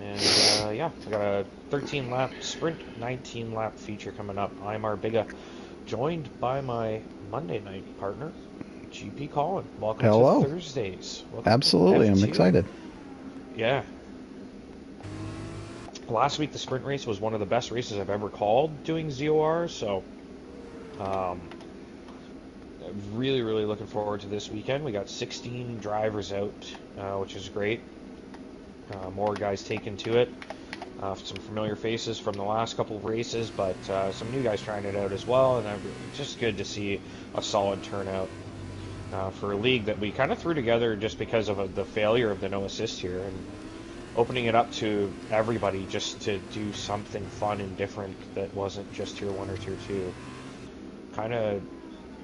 And yeah, I got a 13 lap sprint, 19 lap feature coming up. I'm Arbiga, joined by my Monday night partner, GP Colin. Welcome to Hello. Thursdays. Welcome to Absolutely, I'm F2. excited. Yeah. Last week the sprint race was one of the best races I've ever called doing ZOR, so um, really, really looking forward to this weekend. We got 16 drivers out, which is great. More guys taken to it. Some familiar faces from the last couple of races, but some new guys trying it out as well, and just good to see a solid turnout for a league that we kind of threw together just because of the failure of the no assist here, and opening it up to everybody just to do something fun and different that wasn't just tier 1 or tier 2. Kind of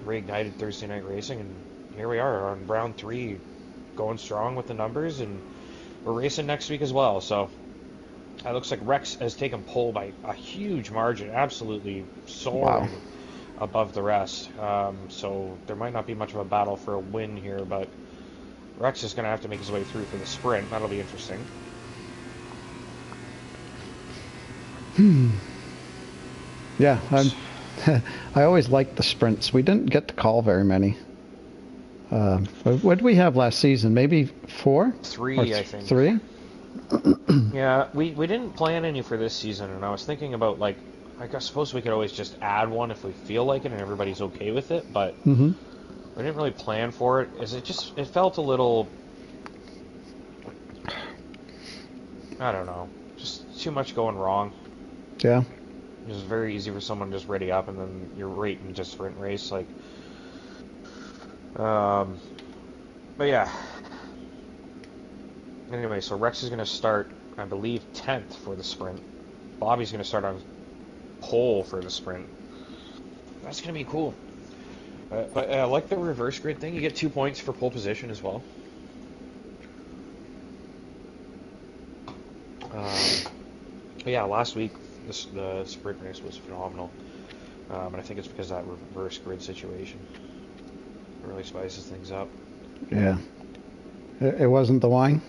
reignited Thursday night racing, and here we are on round 3, going strong with the numbers, and we're racing next week as well, so it looks like Rex has taken pole by a huge margin, absolutely Wow. soaring above the rest. So there might not be much of a battle for a win here, but Rex is going to have to make his way through for the sprint. That'll be interesting. Yeah, I always liked the sprints. We didn't get to call very many. What did we have last season? Maybe 4? Or 3, I think. 3? Yeah, we didn't plan any for this season, and I was thinking about, like, I suppose we could always just add one if we feel like it and everybody's okay with it, but Mm-hmm. we didn't really plan for it. It felt a little, I don't know, just too much going wrong. Yeah. It was very easy for someone to just ready up and then you're right into sprint race. Like, um, but yeah. Anyway, so Rex is going to start, I believe, 10th for the sprint. Bobby's going to start on pole for the sprint. That's going to be cool. But I like the reverse grid thing. You get 2 points for pole position as well. But yeah, last week the sprint race was phenomenal. And I think it's because of that reverse grid situation. It really spices things up. Yeah. It wasn't the wine?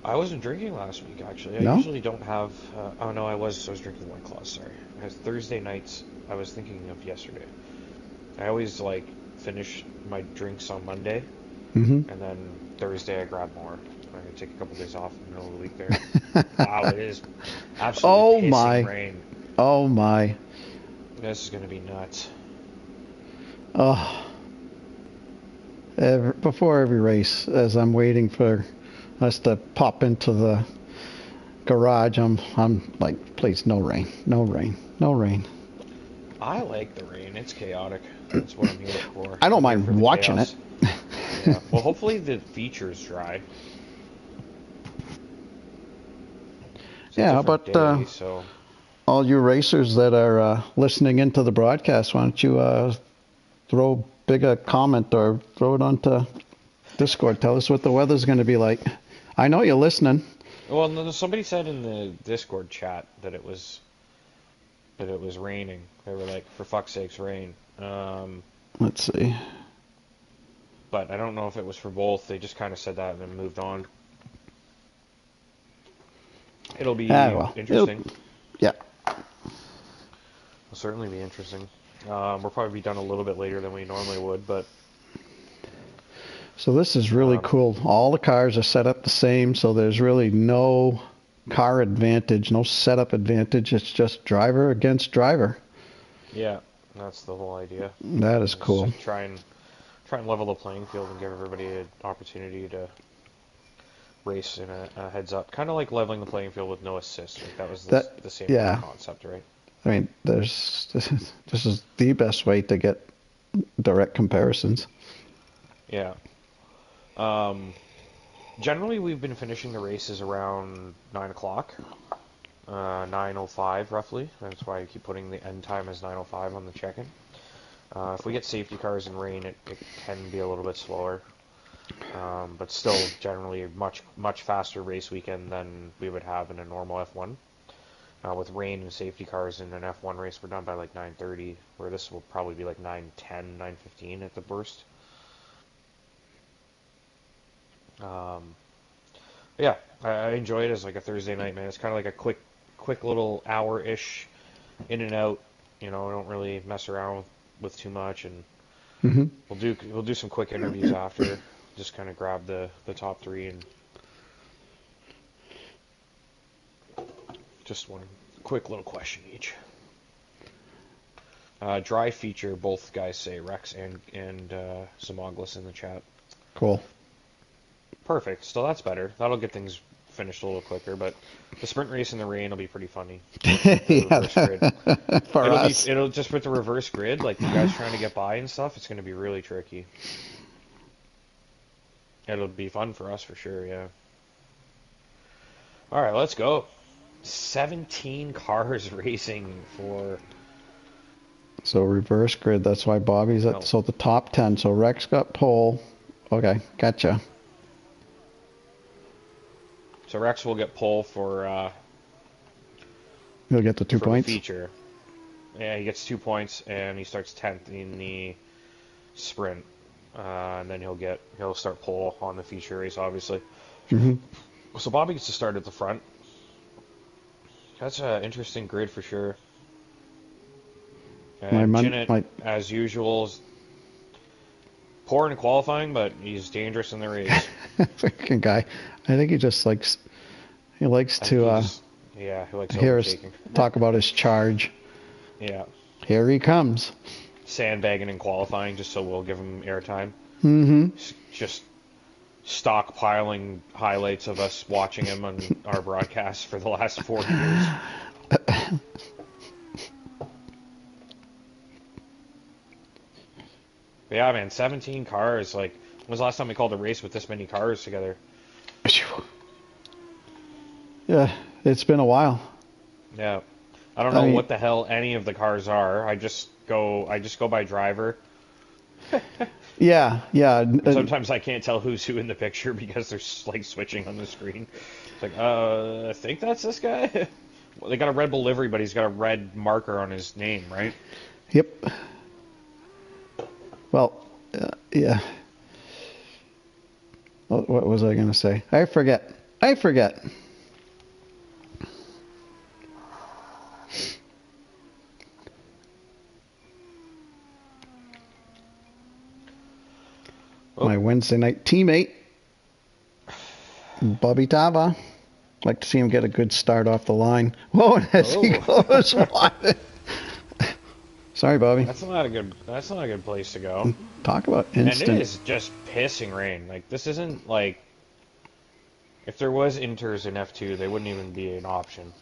I wasn't drinking last week, actually. I No? usually don't have. Oh no, I was drinking White Claws. Sorry. Because Thursday nights, I was thinking of yesterday. I always like finish my drinks on Monday, Mm-hmm. and then Thursday I grab more. I'm gonna take a couple days off in the middle of the week there. Wow, it is absolutely Oh pissing my. rain. Oh my. This is gonna be nuts. Oh. Before every race, as I'm waiting for us to pop into the garage, I'm like, please, no rain, no rain, no rain. I like the rain. It's chaotic. That's what I'm here for. I don't I'm here for mind the watching it. chaos. Yeah. Well, hopefully the feature's dry. It's a Yeah, different but day, so all you racers that are listening into the broadcast, why don't you throw big a comment or throw it onto Discord? Tell us what the weather's going to be like. I know you're listening. well, no, somebody said in the Discord chat that it was raining. They were like, "For fuck's sakes, rain." Let's see. But I don't know if it was for both. They just kind of said that and then moved on. It'll Ah, be well, interesting. yeah. It'll certainly be interesting. We'll probably be done a little bit later than we normally would, but So this is really um, cool. All the cars are set up the same, so there's really no car advantage, no setup advantage. It's just driver against driver. yeah, that's the whole idea. That is Is cool. just try and level the playing field and give everybody an opportunity to race in a heads up, kind of like leveling the playing field with no assist. Like that was That, the same kind of yeah. concept, right? I mean, this is the best way to get direct comparisons. Yeah. Um, Generally, we've been finishing the races around 9 o'clock, 9:05 roughly. That's why I keep putting the end time as 9:05 on the check-in. If we get safety cars and rain, it can be a little bit slower, but still generally a much faster race weekend than we would have in a normal F1. With rain and safety cars in an F1 race, we're done by like 9:30, where this will probably be like 9:10, 9:15 at the worst. Um, yeah, I enjoy it as like a Thursday night, man. It's kind of like a quick little hour-ish in and out. You know, I don't really mess around with too much, and Hmm. we'll do some quick interviews after. Just kind of grab the top three and just one quick little question each. Dry feature, both guys say Rex and Samoglis in the chat. Cool. Perfect. So that's better. That'll get things finished a little quicker. But the sprint race in the rain will be pretty funny. The Yeah, reverse grid. for us. It'll just with the reverse grid, like you guys trying to get by and stuff. It's going to be really tricky. It'll be fun for us for sure. Yeah. All right, let's go. 17 cars racing for. So reverse grid. That's why Bobby's at. No. So the top 10. So Rex got pole. Okay, gotcha. So Rex will get pole for He'll get the 2 for points. the feature. Yeah, he gets 2 points and he starts 10th in the sprint. And then he'll start pole on the feature race, obviously. Hmm. So Bobby gets to start at the front. That's an interesting grid for sure. And Jinnit, as usual, is poor in qualifying, but he's dangerous in the race. Freaking guy. I think he just likes. He likes to he likes hear us overtaking. talk about his charge. Yeah, Here he comes. sandbagging in qualifying just so we'll give him airtime. Mm-hmm. Just stockpiling highlights of us watching him on our broadcasts for the last 4 years. But yeah, man, 17 cars. Like, when was the last time we called a race with this many cars together? Yeah, it's been a while. Yeah. I don't know what the hell any of the cars are. I just go by driver. Yeah. Sometimes I can't tell who's who in the picture because they're like switching on the screen. It's like, I think that's this guy. Well, they got a Red Bull livery, but he's got a red marker on his name, right? Yep. Well, yeah. What was I going to say? I forget. Oh. My Wednesday night teammate, Bobby Tava. Like to see him get a good start off the line. Whoa, and as he goes wide. Sorry, Bobby. That's not a good place to go. Talk about instant. And it is just pissing rain. Like, this isn't like, if there was inters in F2, they wouldn't even be an option.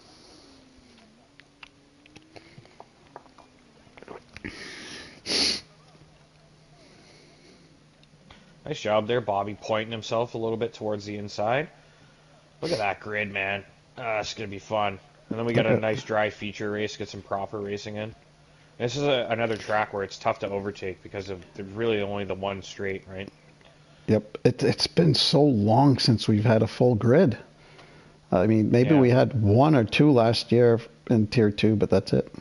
Nice job there, Bobby, pointing himself a little bit towards the inside. Look at that grid, man. It's going to be fun. And then we got a nice dry feature race, get some proper racing in. This is another track where it's tough to overtake because of really only the one straight, right? Yep. It's been so long since we've had a full grid. I mean, maybe we had 1 or 2 last year in Tier 2, but that's it.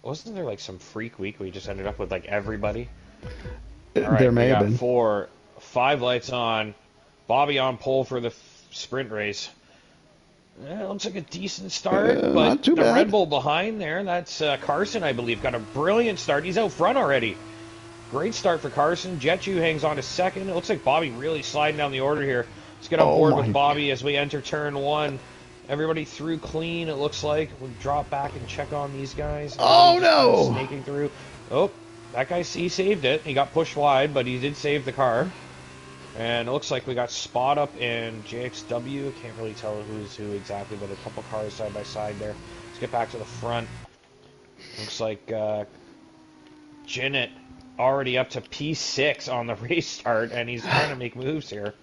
Wasn't there like some freak week we just ended up with like everybody? All right, there may have got been. 5 lights on. Bobby on pole for the sprint race. Looks like a decent start, but not too the bad. Red Bull behind there, that's Carson, I believe, got a brilliant start. He's out front already. Great start for Carson. Jetju hangs on to second. It looks like Bobby really sliding down the order here. Let's get on board with Bobby as we enter turn 1. Everybody through clean, it looks like. We'll drop back and check on these guys. Oh, no! Snaking through. Oh, that guy, he saved it. He got pushed wide, but he did save the car. And it looks like we got Spot Up and JXW. Can't really tell who's who exactly, but a couple cars side by side there. Let's get back to the front. Looks like Jinnit already up to P6 on the race start, and he's trying to make moves here.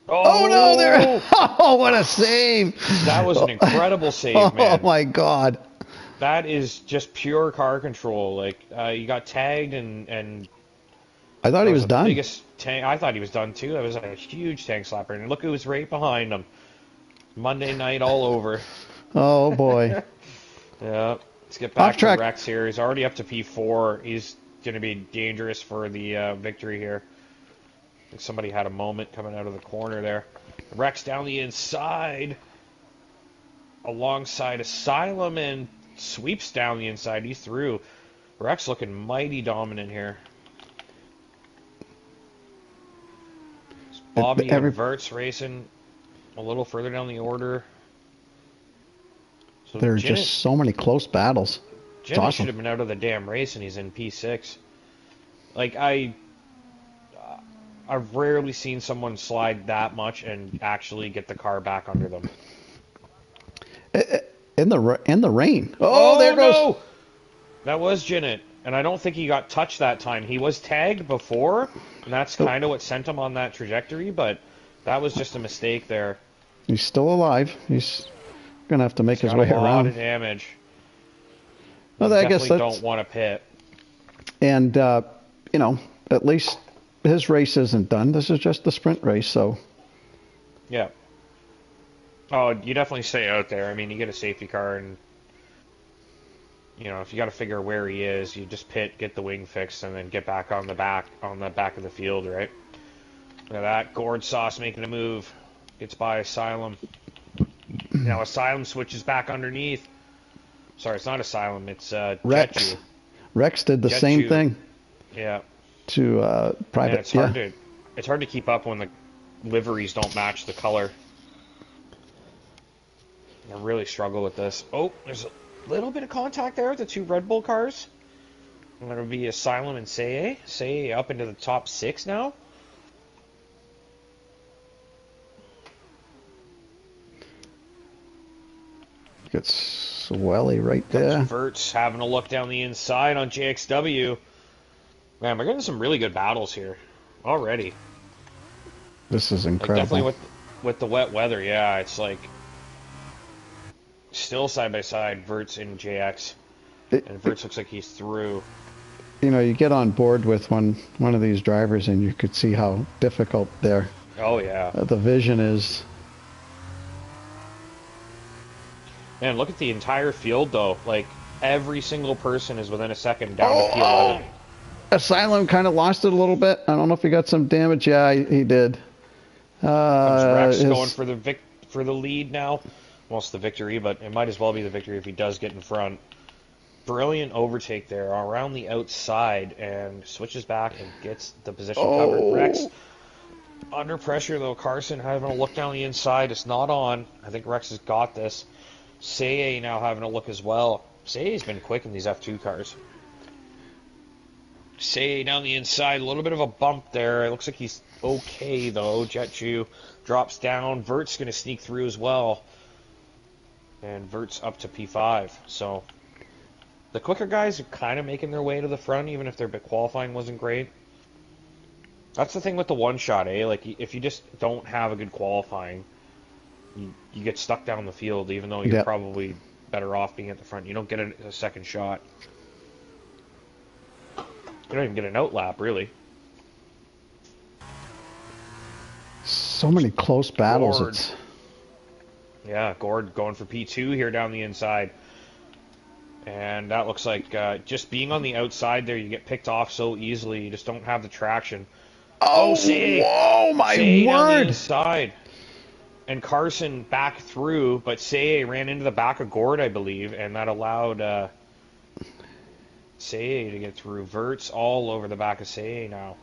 Oh no, there! Oh, what a save! That was an incredible save, man. Oh my God! That is just pure car control. Like, you got tagged and I thought he was done. Biggest tank. I thought he was done too. That was a huge tank slapper. And look who's right behind him. Monday night all over. Oh boy. Yeah. Let's get back to Rex here. He's already up to P4. He's going to be dangerous for the victory here. think somebody had a moment coming out of the corner there. Rex down the inside, alongside Asylum, and sweeps down the inside. He's through. Rex looking mighty dominant here. Bobby and Verts racing a little further down the order. So there are just so many close battles. Jimmy awesome. Should have been out of the damn race, and he's in P6. Like, I've rarely seen someone slide that much and actually get the car back under them. In the rain. Oh, there goes. No! That was Jinnit, and I don't think he got touched that time. He was tagged before, and that's kind of what sent him on that trajectory, but that was just a mistake there. He's still alive. He's gonna have to make his way around. A lot around. of damage. Well, I guess definitely don't want to pit. And you know, at least his race isn't done. This is just the sprint race, so. Yeah. Oh, you definitely stay out there. I mean, you get a safety car, and you know, if you got to figure where he is, you just pit, get the wing fixed, and then get back on the back of the field, right? Look at that, Gord Sauce making a move, gets by Asylum. Now Asylum switches back underneath. Sorry, it's not Asylum, it's Rex. Jetju. Rex did the same thing. Yeah. To private. And it's hard to keep up when the liveries don't match the color. I really struggle with this. Oh, there's a little bit of contact there with the two Red Bull cars. And that'll be Asylum and Seye. Seye up into the top 6 now. Gets Swelly right there. Verts having a look down the inside on JXW. Man, we're getting some really good battles here already. This is incredible. Like definitely with the wet weather, yeah, it's like still side by side, Verts and JX. And Verts looks like he's through. You know, you get on board with one of these drivers and you could see how difficult their the vision is. Man, look at the entire field though. Like every single person is within a second down to P11. Asylum kind of lost it a little bit. I don't know if he got some damage. Yeah, he did. Rex going for the lead now. Almost the victory, but it might as well be the victory if he does get in front. Brilliant overtake there around the outside and switches back and gets the position covered. Rex under pressure though. Carson having a look down the inside. It's not on. I think Rex has got this. Seye now having a look as well. Seye's been quick in these F2 cars. Seye down the inside, a little bit of a bump there. It looks like he's okay though. Jetju drops down. Vert's going to sneak through as well. And Vert's up to P5. So the quicker guys are kind of making their way to the front, even if their qualifying wasn't great. That's the thing with the one-shot, eh? Like, if you just don't have a good qualifying, you get stuck down the field, even though you're probably better off being at the front. You don't get a second shot. You don't even get an outlap, really. So many close battles. Gord. Yeah, Gord going for P2 here down the inside. And that looks like just being on the outside there, you get picked off so easily. You just don't have the traction. Oh, Seye! Whoa, my Seye word! Down the inside. And Carson back through, but Seye ran into the back of Gord, I believe, and that allowed Seye to get through. Verts all over the back of Seye now.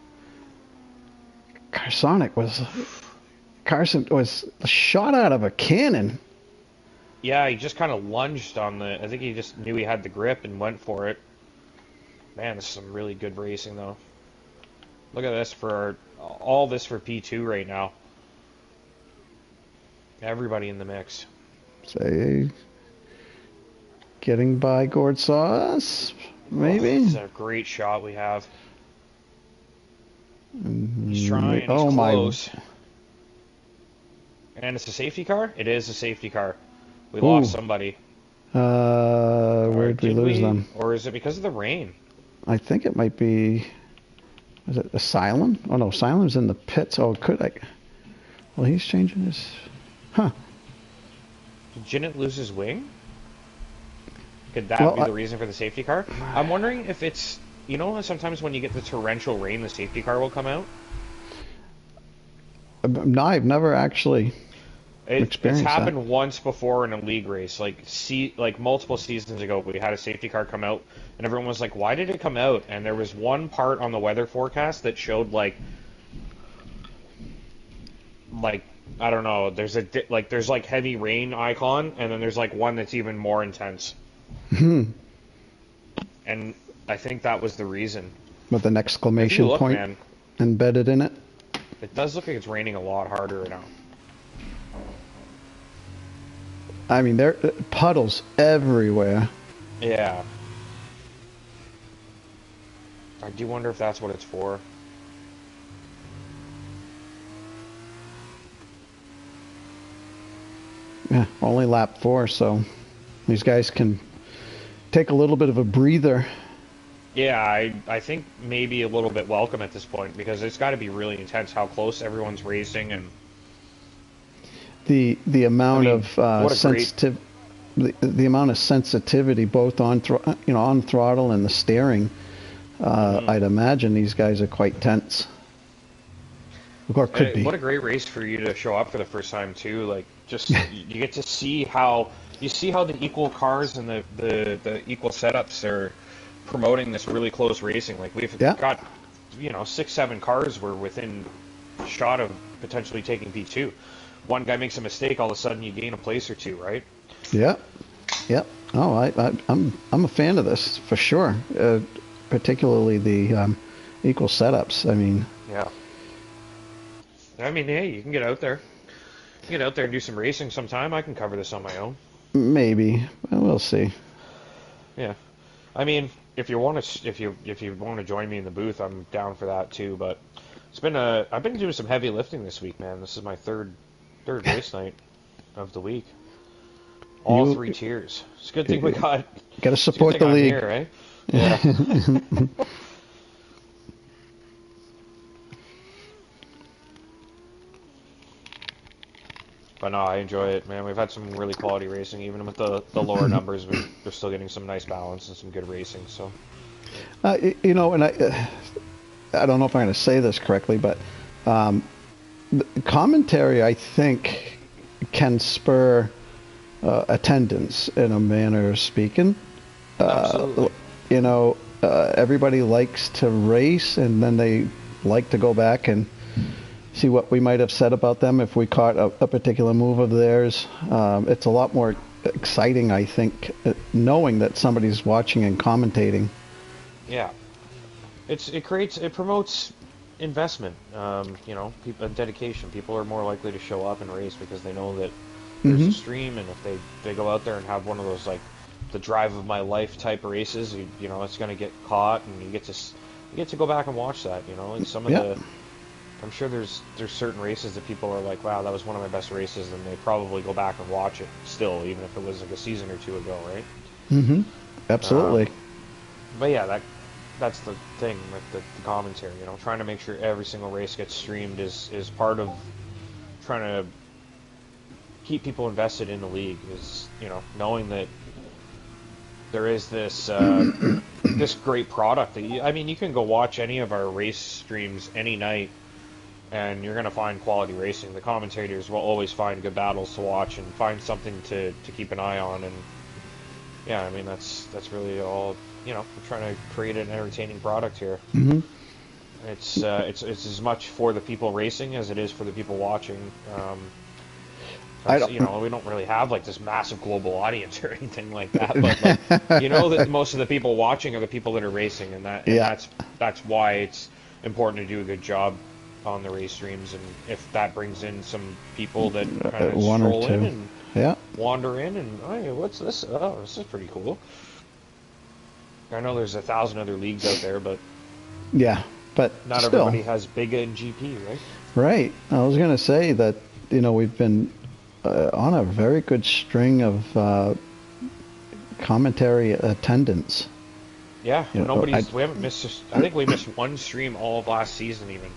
Carson was shot out of a cannon. Yeah, he just kind of lunged on the... I think he just knew he had the grip and went for it. Man, this is some really good racing, though. Look at this for... all this for P2 right now. Everybody in the mix. Say, getting by Gord Sauce, maybe? Oh, this is a great shot we have. He's trying, he's close. And it's a safety car? It is a safety car. We lost somebody. Where did we lose them? Or is it because of the rain? I think it might be... Is it Asylum? Oh no, Asylum's in the pits. Oh, could I... Well, he's changing his... Huh. Did Jinnit lose his wing? Could that be the reason for the safety car? I'm wondering if it's... You know, sometimes when you get the torrential rain, the safety car will come out? No, I've never actually It's experienced that. happened once before in a league race, like multiple seasons ago. We had a safety car come out, and everyone was like, "Why did it come out?" And there was one part on the weather forecast that showed like I don't know. There's like heavy rain icon, and then there's like one that's even more intense. And I think that was the reason. With an If you exclamation look, point man, embedded in it. it does look like it's raining a lot harder now. I mean, there puddles everywhere. Yeah. I do wonder if that's what it's for. Yeah, only lap 4, so these guys can take a little bit of a breather. Yeah, I think maybe a little bit welcome at this point because it's got to be really intense how close everyone's racing and The I amount mean, of what a great the amount of sensitivity both on on throttle and the steering. mhm. I'd imagine these guys are quite tense, or could be. What a great race for you to show up for the first time too. Like just you get to see how the equal cars and the equal setups are promoting this really close racing. Like we've Yeah, got 6, 7 cars were within shot of potentially taking P2. One guy makes a mistake, all of a sudden you gain a place or two, right? yeah, yeah. Oh, I'm a fan of this for sure. Particularly the equal setups. I mean, Yeah. I mean, hey, you can get out there. Get out there and do some racing sometime. I can cover this on my own. maybe. Well, we'll see. Yeah. I mean, if you want to join me in the booth, I'm down for that too. But I've been doing some heavy lifting this week, man. This is my third race night of the week. All You 3 tiers. It's a good thing we got. got to It's a good support thing the I'm league. here, eh? Yeah. But no, I enjoy it, man. We've had some really quality racing, even with the lower numbers. We're still getting some nice balance and some good racing. So And I don't know if I'm going to say this correctly, but commentary, I think, can spur attendance in a manner of speaking. Uh, absolutely. Everybody likes to race, and then they like to go back and see what we might have said about them if we caught a particular move of theirs. It's a lot more exciting, I think, knowing that somebody's watching and commentating. Yeah. It promotes investment. People dedication. People are more likely to show up and race because they know that there's a Hmm. stream, and if they go out there and have one of those like the drive of my life type races, it's going to get caught, and you get to go back and watch that. Like some of Yeah. the I'm sure there's certain races that people are like, wow, that was one of my best races, and they probably go back and watch it still, even if it was like a season or two ago, right? Hmm. Um, Absolutely. but yeah, that's the thing with the commentary. Trying to make sure every single race gets streamed is part of trying to keep people invested in the league. Is knowing that there is this great product that I mean, you can go watch any of our race streams any night and you're going to find quality racing. The commentators will always find good battles to watch and find something to keep an eye on. And yeah, I mean that's really all. We're trying to create an entertaining product here. Hmm. It's as much for the people racing as it is for the people watching. I 'Cause, don't. we don't really have like this massive global audience or anything like that, but like that most of the people watching are the people that are racing, and Yeah. that's why it's important to do a good job on the race streams, and if that brings in some people that kind of One or stroll in two. and Yeah. wander in and hey, what's this? Oh, this is pretty cool. I know there's 1,000 other leagues out there, but Yeah. But not still. everybody has big in GP, right? Right. I was going to say that, we've been on a very good string of commentary attendance. Yeah, You know, I, we haven't missed. I think we missed one stream all of last season, even.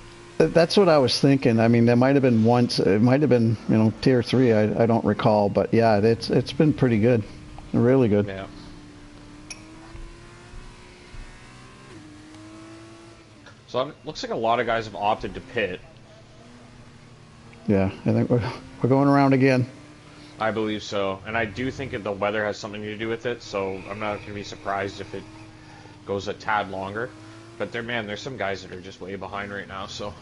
that's what I was thinking. I mean, there might have been once. It might have been, tier 3. I don't recall, but yeah, it's been pretty good, really good. Yeah. So it looks like a lot of guys have opted to pit. Yeah, I think we're going around again. I believe so, and I do think that the weather has something to do with it. So I'm not going to be surprised if it goes a tad longer. But there's some guys that are just way behind right now. So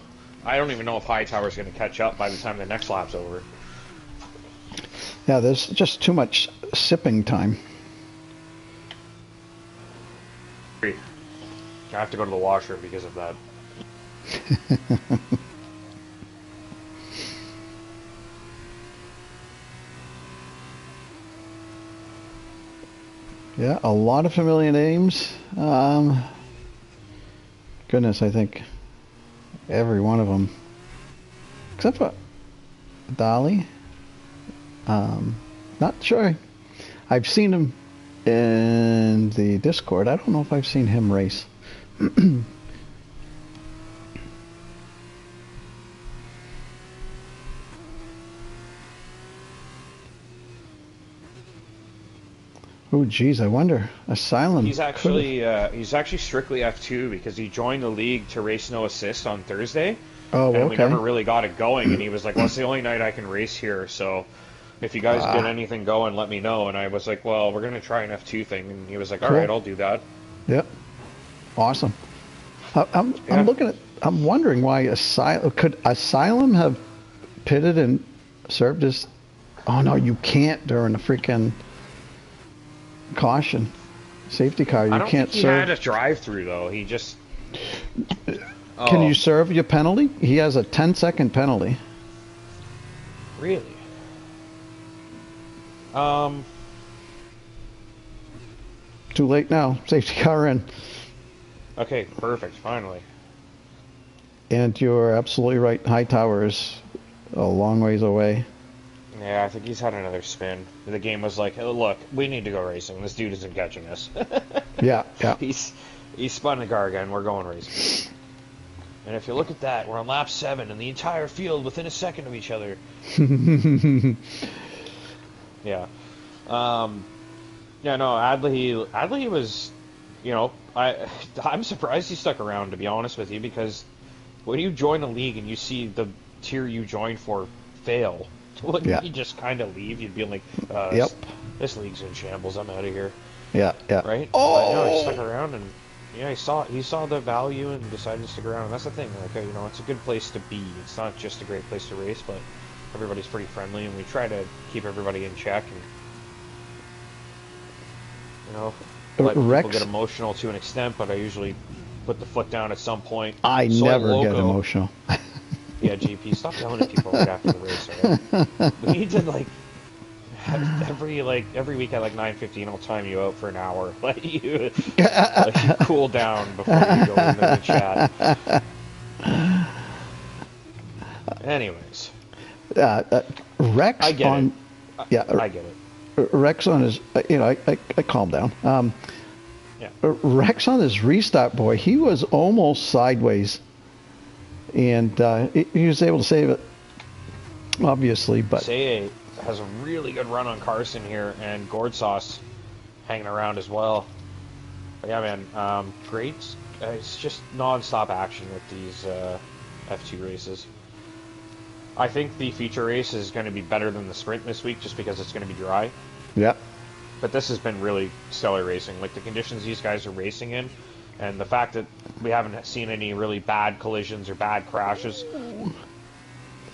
I don't even know if Hightower's going to catch up by the time the next lap's over. Yeah, there's just too much sipping time. I have to go to the washroom because of that. Yeah, a lot of familiar names. Goodness, I think every one of them, except for Dolly. Not sure. I've seen him in the Discord. I don't know if I've seen him race. Oh, geez, I wonder. Asylum. He's actually strictly F2 because he joined the league to race no assist on Thursday, Oh, and okay. we never really got it going. And he was like, "Well, it's the only night I can race here, so if you guys get anything going, let me know." And I was like, "Well, we're gonna try an F2 thing," and he was like, "All right, I'll do that." Yep. Awesome. I'm looking at. I'm wondering why could Asylum have pitted and served as. Oh no, you can't during the freaking caution safety car. You I don't can't think he serve. had a drive-through though. He just. Can you serve your penalty? He has a 10-second penalty. Really? Too late now. Safety car in. Okay, perfect. Finally. And you're absolutely right. Hightower is a long ways away. Yeah, I think he's had another spin. The game was like, "Oh, look, we need to go racing. This dude isn't catching us." Yeah. He spun the car again. We're going racing. And if you look at that, we're on lap 7, and the entire field within a second of each other. Yeah. Yeah, no, Adley was, I'm surprised he stuck around, to be honest with you, because when you join a league and you see the tier you joined for fail, wouldn't you just kind of leave? You'd be like, yep. This league's in shambles. I'm out of here. Yeah. Right? Oh! But, no, he stuck around, and he saw the value and decided to stick around. And that's the thing. Like, it's a good place to be. It's not just a great place to race, but everybody's pretty friendly, and we try to keep everybody in check and let people get emotional to an extent, but I usually put the foot down at some point. I never get emotional. Yeah, GP, stop yelling at people right after the race, alright? We need to every week at 9:15, I'll time you out for an hour, let you cool down before you go into the chat. Anyways, Rex I get it. Yeah, I get it. Rex on his, I calmed down. Yeah. Rex on his restart, boy, he was almost sideways, and he was able to save it, obviously. But Say has a really good run on Carson here, and Gordsauce hanging around as well. But yeah, man, great. It's just non-stop action with these F2 races. I think the feature race is going to be better than the sprint this week just because it's going to be dry. Yeah. But this has been really stellar racing. Like, the conditions these guys are racing in, and the fact that we haven't seen any really bad collisions or bad crashes,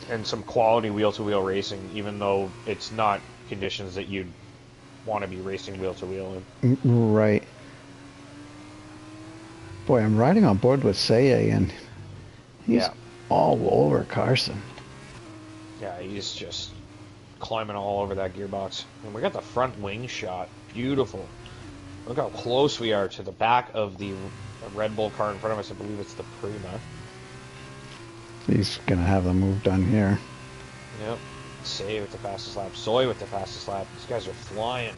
and some quality wheel-to-wheel racing, even though it's not conditions that you'd want to be racing wheel-to-wheel in. Right. Boy, I'm riding on board with Seye, and he's all over Carson. Yeah, he's just climbing all over that gearbox. And we got the front wing shot. Beautiful. Look how close we are to the back of the Red Bull car in front of us. I believe it's the Prima. He's going to have the move done here. Yep. Say with the fastest lap. Soy with the fastest lap. These guys are flying.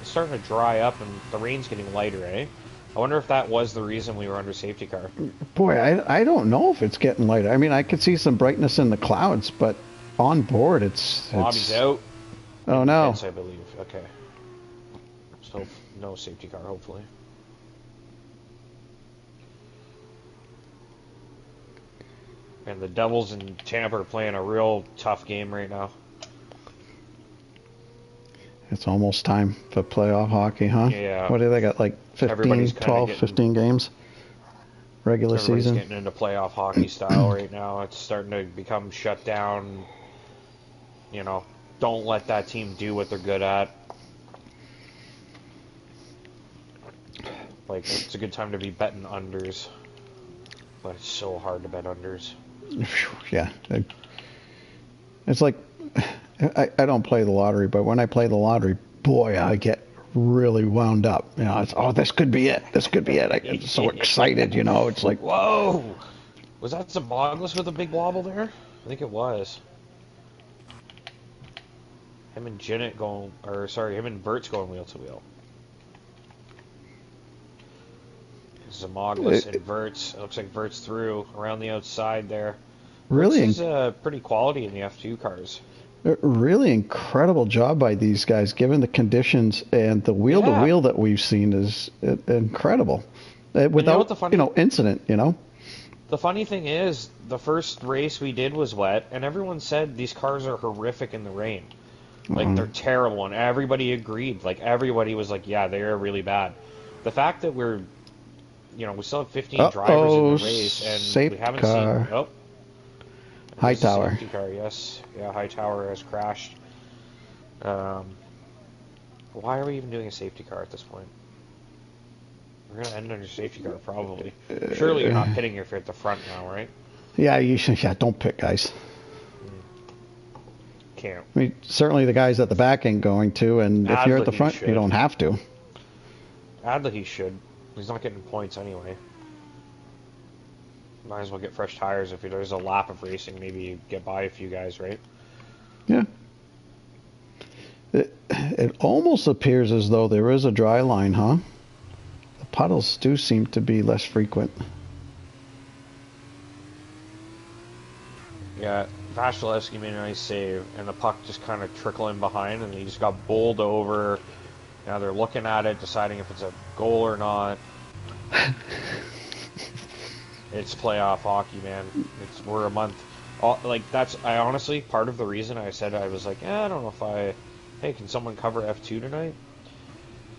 It's starting to dry up, and the rain's getting lighter, eh? I wonder if that was the reason we were under safety car. Boy, I don't know if it's getting lighter. I mean, I could see some brightness in the clouds, but on board it's Bobby's out. Oh no. Pits, I believe. Okay. So no safety car, hopefully. And the Devils in Tampa are playing a real tough game right now. It's almost time for playoff hockey, huh? Yeah. What do they got, like 15, 12, 15 games? Regular Everybody's season? getting into playoff hockey style right now. It's starting to become shut down. You know, don't let that team do what they're good at. Like, it's a good time to be betting unders. But it's so hard to bet unders. Yeah. It's like, I don't play the lottery, but when I play the lottery, boy, I get really wound up. You know, it's, oh, this could be it. This could be it. I get so excited, you know. It's like, whoa! Was that Zimaglis with a big wobble there? I think it was. Him and Jinnit going, or sorry, him and Vert's going wheel to wheel. Zimaglis and Vert's. It looks like Vert's through around the outside there. really, Vert's is pretty quality in the F2 cars. really incredible job by these guys, given the conditions, and the wheel to wheel that we've seen is incredible, without incident. You know. The funny thing is, the first race we did was wet, and everyone said these cars are horrific in the rain. Like, they're terrible, and everybody agreed. Like, everybody was like, yeah, they're really bad. The fact that we're, we still have 15 drivers in the race, and we haven't seen... Oh. Hightower. Safety car, yes. Yeah, Hightower has crashed. Why are we even doing a safety car at this point? We're going to end under safety car, probably. Surely you're not pitting if you're at the front now, right? Yeah, you should. Yeah, don't pit, guys. Can't. I mean, certainly the guys at the back ain't going to, and if you're at the front, you don't have to. Adley should. He's not getting points anyway. Might as well get fresh tires if there's a lap of racing. Maybe you get by a few guys, right? Yeah. It almost appears as though there is a dry line, huh? The puddles do seem to be less frequent. Yeah, Vasilevsky made a nice save, and the puck just kind of trickling behind, and he just got bowled over. Now they're looking at it, deciding if it's a goal or not. It's playoff hockey, man. We're a month. I honestly, part of the reason I said I was like, I don't know if hey, can someone cover F2 tonight?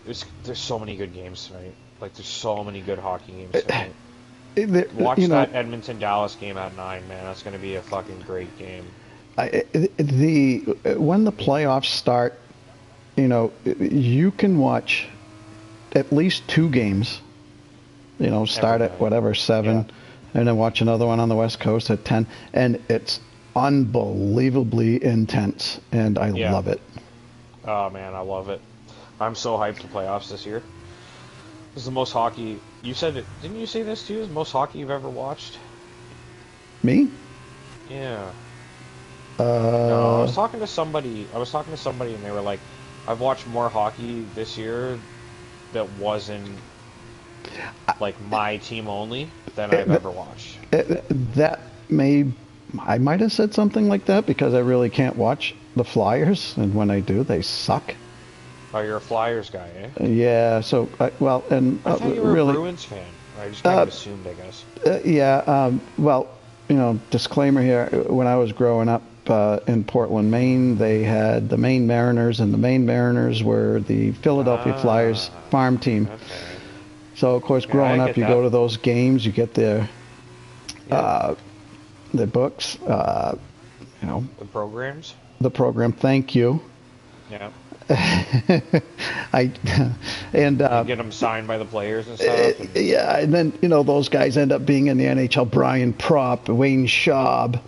There's so many good games tonight. Like, there's so many good hockey games tonight. Watch that Edmonton-Dallas game at 9, man. That's going to be a fucking great game. When the playoffs start, you can watch at least 2 games. Start at whatever 7, and then watch another one on the West Coast at 10, and it's unbelievably intense, and I love it. Oh man, I love it. I'm so hyped for playoffs this year. This is the most hockey. You said it, didn't you say this too? Is the most hockey you've ever watched? Me? Yeah. No, I was talking to somebody, and they were like, I've watched more hockey this year that wasn't like my team only than I've ever watched. I might have said something like that because I really can't watch the Flyers, and when I do, they suck. Oh, you're a Flyers guy, eh? Yeah. So, I thought you were a Bruins fan. I just kind of assumed, I guess. Disclaimer here. When I was growing up in Portland, Maine, they had the Maine Mariners, and the Maine Mariners were the Philadelphia Flyers farm team. Okay. So, of course, growing up, you go to those games, you get their books, The programs? The program, thank you. Yeah. You get them signed by the players and stuff. And then, those guys end up being in the NHL. Brian Propp, Wayne Schaub,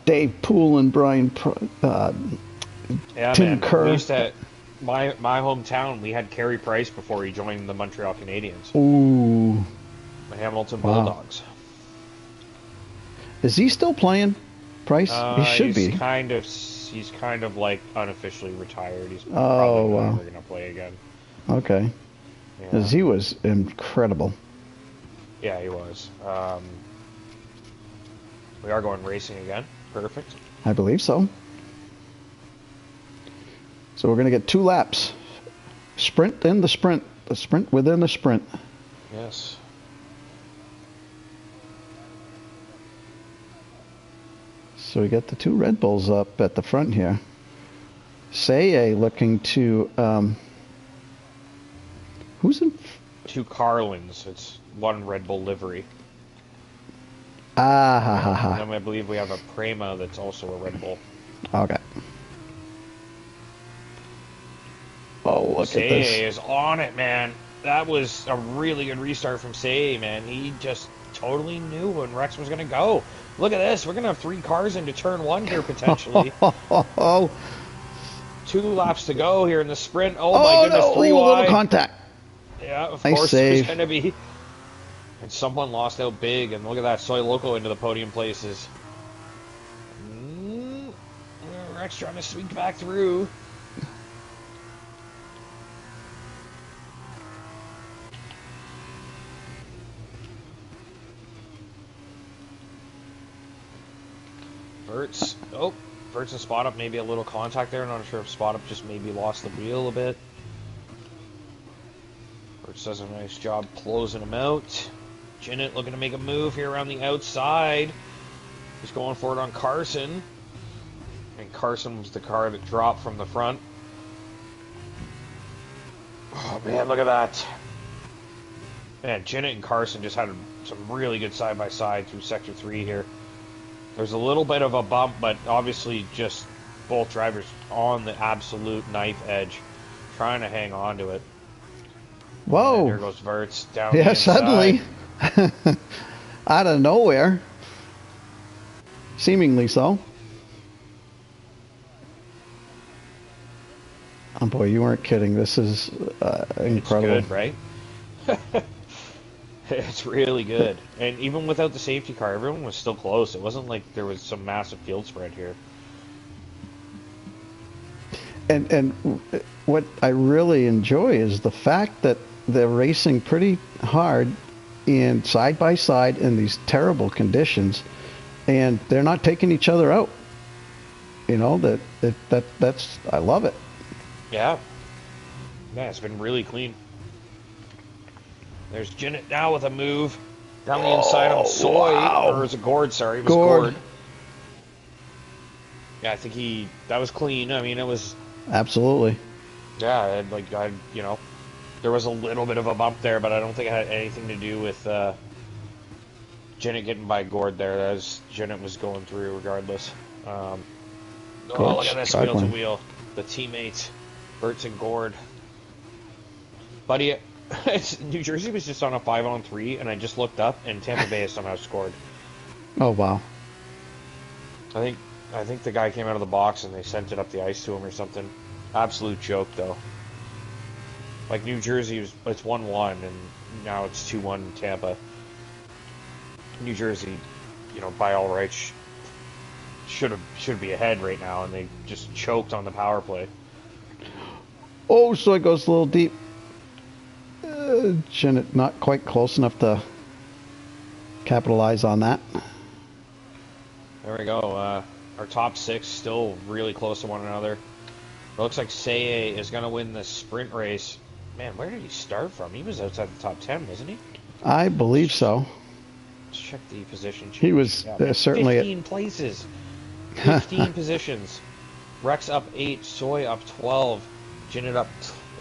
Dave Poulin, Brian Tim Kerr. We used to... My hometown, we had Carey Price before he joined the Montreal Canadiens. Ooh. The Hamilton Bulldogs. Is he still playing, Price? He should be. He's kind of like unofficially retired. He's probably never going to play again. Okay. Because he was incredible. Yeah, he was. We are going racing again. Perfect. I believe so. So we're going to get 2 laps. Sprint in the sprint. The sprint within the sprint. Yes. So we got the two Red Bulls up at the front here. Say looking to who's in? Two Carlins. It's one Red Bull livery. Ah ha ha And ha. then I believe we have a Prema that's also a Red Bull. Okay. Oh, look at Say this. is on it, man. That was a really good restart from Say, man. He just totally knew when Rex was going to go. Look at this. We're going to have 3 cars into turn 1 here, potentially. Oh 2 laps to go here in the sprint. Oh, my no! goodness. 3 Oh, a little wide. contact. Yeah, of Nice course save. there's going to be. And someone lost out big. And look at that. Soy Loco into the podium places. Rex trying to sneak back through. Verts. Oh, Verts and Spot Up, maybe a little contact there. Not sure if Spot Up just maybe lost the wheel a bit. Verts does a nice job closing him out. Jinnit looking to make a move here around the outside. He's going for it on Carson. And Carson was the car that dropped from the front. Oh, man, look at that. Man, Jinnit and Carson just had some really good side-by-side through Sector 3 here. There's a little bit of a bump, but obviously just both drivers on the absolute knife edge, trying to hang on to it. Whoa. And there goes Verts down the Yeah, inside. suddenly. Out of nowhere. Seemingly so. Oh boy, you weren't kidding. This is incredible. It's good, right? It's really good. And even without the safety car, everyone was still close. It wasn't like there was some massive field spread here. And what I really enjoy is the fact that they're racing pretty hard and side by side in these terrible conditions, and they're not taking each other out. You know, that's I love it. Yeah. Yeah, it's been really clean. There's Jinnit now with a move down the inside on Soy. Wow. Or was it Gord? Sorry, it was Gord. Gord. Yeah, I think that was clean. I mean, it was. Absolutely. Yeah, there was a little bit of a bump there, but I don't think it had anything to do with Jinnit getting by Gord there. Jinnit was going through regardless. Oh, look at this wheel to wheel. The teammates, Verts and Gord. Buddy, New Jersey was just on a 5-on-3, and I just looked up, and Tampa Bay has somehow scored. Oh wow. I think the guy came out of the box and they sent it up the ice to him or something. Absolute joke, though. Like New Jersey, it's 1-1, and now it's 2-1 Tampa. New Jersey, by all rights, should be ahead right now, and they just choked on the power play. Oh, so it goes a little deep. Jinnit not quite close enough to capitalize on that. There we go. Our top 6 still really close to one another. It looks like Seye is going to win the sprint race. Man, where did he start from? He was outside the top 10, wasn't he? I believe so. Let's check the position. He was certainly 15 places. 15 positions. Rex up 8, Soy up 12, Jinnit up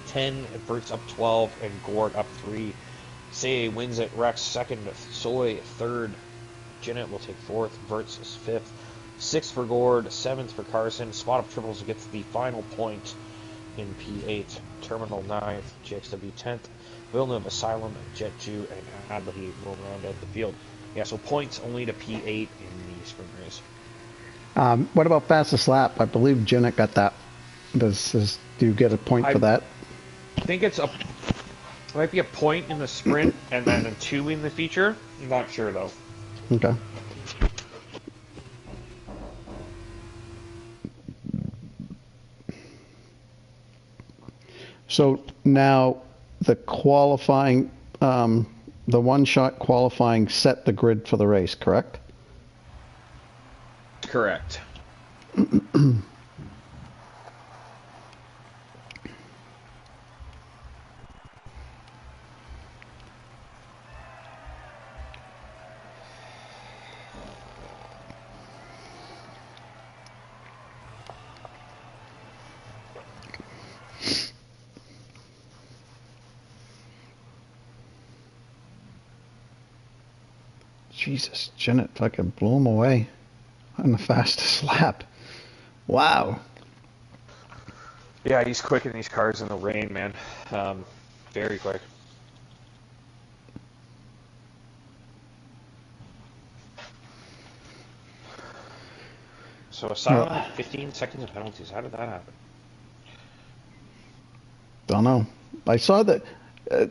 10, Verts up 12, and Gord up 3. Seye wins it. Rex second, Soy third, Jinnit will take 4th, Verts is 5th, 6th for Gord, 7th for Carson. Spot Up Triples gets the final point in P8. Terminal 9th, GXW 10th, Villeneuve, Asylum, Jet 2, and Adlahi will round out the field. Yeah, so points only to P8 in the sprint race. What about fastest lap? I believe Jinnit got that. Do you get a point for that? I think it might be a point in the sprint and then a 2 in the feature. I'm not sure though. Okay. So now the qualifying, the one-shot qualifying set the grid for the race, correct? Correct. Jesus, Jeanette fucking blew him away on the fastest lap. Wow. Yeah, he's quick in these cars in the rain, man. Very quick. So a silent Well, 15 seconds of penalties. How did that happen? don't know. I saw that. Uh,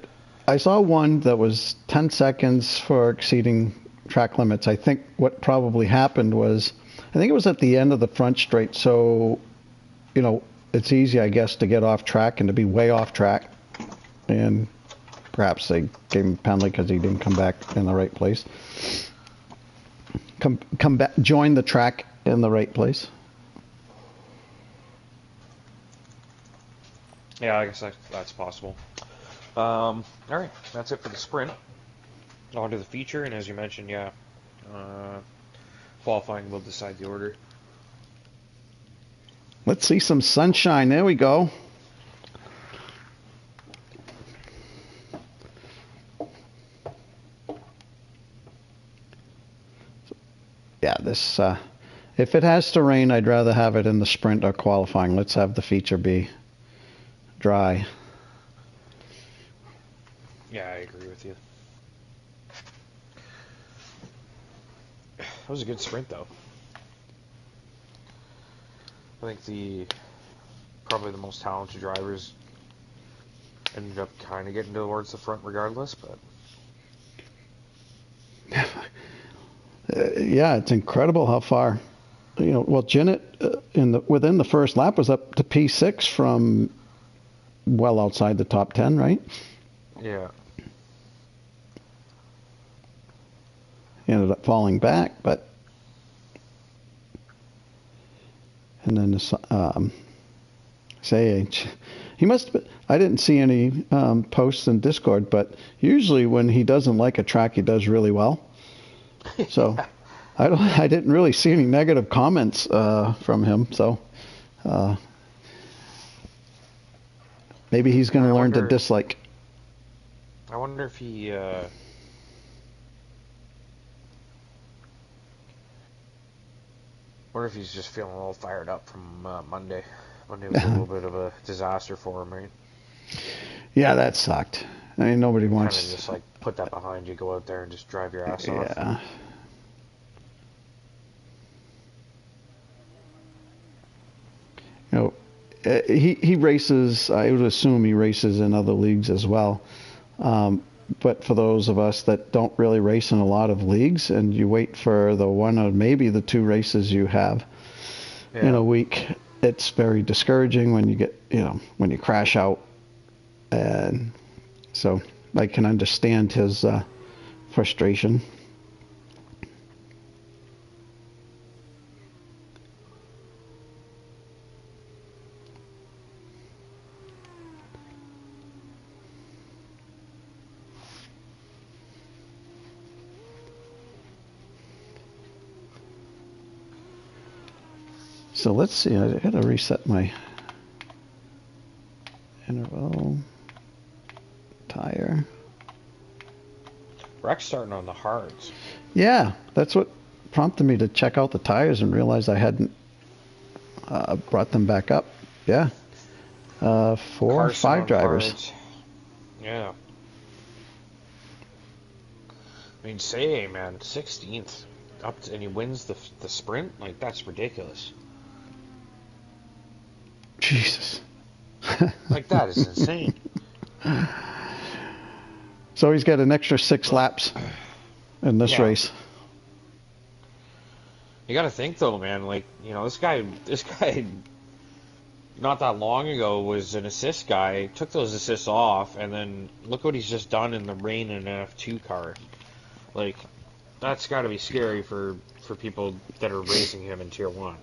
I saw one that was 10 seconds for exceeding track limits. I think what probably happened was, I think it was at the end of the front straight. So, it's easy, I guess, to get off track and to be way off track. And perhaps they gave him a penalty because he didn't come back in the right place. Come back, join the track in the right place. Yeah, I guess that's possible. All right, that's it for the sprint. On to the feature, and as you mentioned, yeah, qualifying will decide the order. Let's see some sunshine. There we go. Yeah, this. If it has to rain, I'd rather have it in the sprint or qualifying. Let's have the feature be dry. Yeah, I agree with you. That was a good sprint, though. I think probably the most talented drivers ended up kind of getting towards the front regardless, but Yeah, it's incredible how far. Well, Jeanette within the first lap was up to P6 from well outside the top 10, right? yeah. He ended up falling back, and then say he must. I didn't see any posts in Discord, but usually when he doesn't like a track, he does really well. So I didn't really see any negative comments from him. So maybe he's going to learn to dislike. I wonder if he. Wonder if he's just feeling a little fired up from Monday. Monday was a little bit of a disaster for him, right? Yeah, that sucked. I mean, nobody wants. Kind of just like put that behind you, go out there and just drive your ass off. Yeah. He races. I would assume he races in other leagues as well. But for those of us that don't really race in a lot of leagues, and you wait for the one or maybe the two races you have in a week, it's very discouraging when you get, when you crash out. And so I can understand his frustration. So let's see, I gotta reset my interval tire. We're actually starting on the hards. Yeah, that's what prompted me to check out the tires and realize I hadn't brought them back up. Yeah. 4 or 5 drivers. Hards. Yeah. I mean, say, man, 16th and he wins the sprint? Like, that's ridiculous. Jesus. Like, that is insane. So he's got an extra 6 laps in this race. You got to think though, man. Like, this guy, not that long ago was an assist guy. Took those assists off, and then look what he's just done in the rain in an F2 car. Like, that's got to be scary for people that are racing him in Tier 1.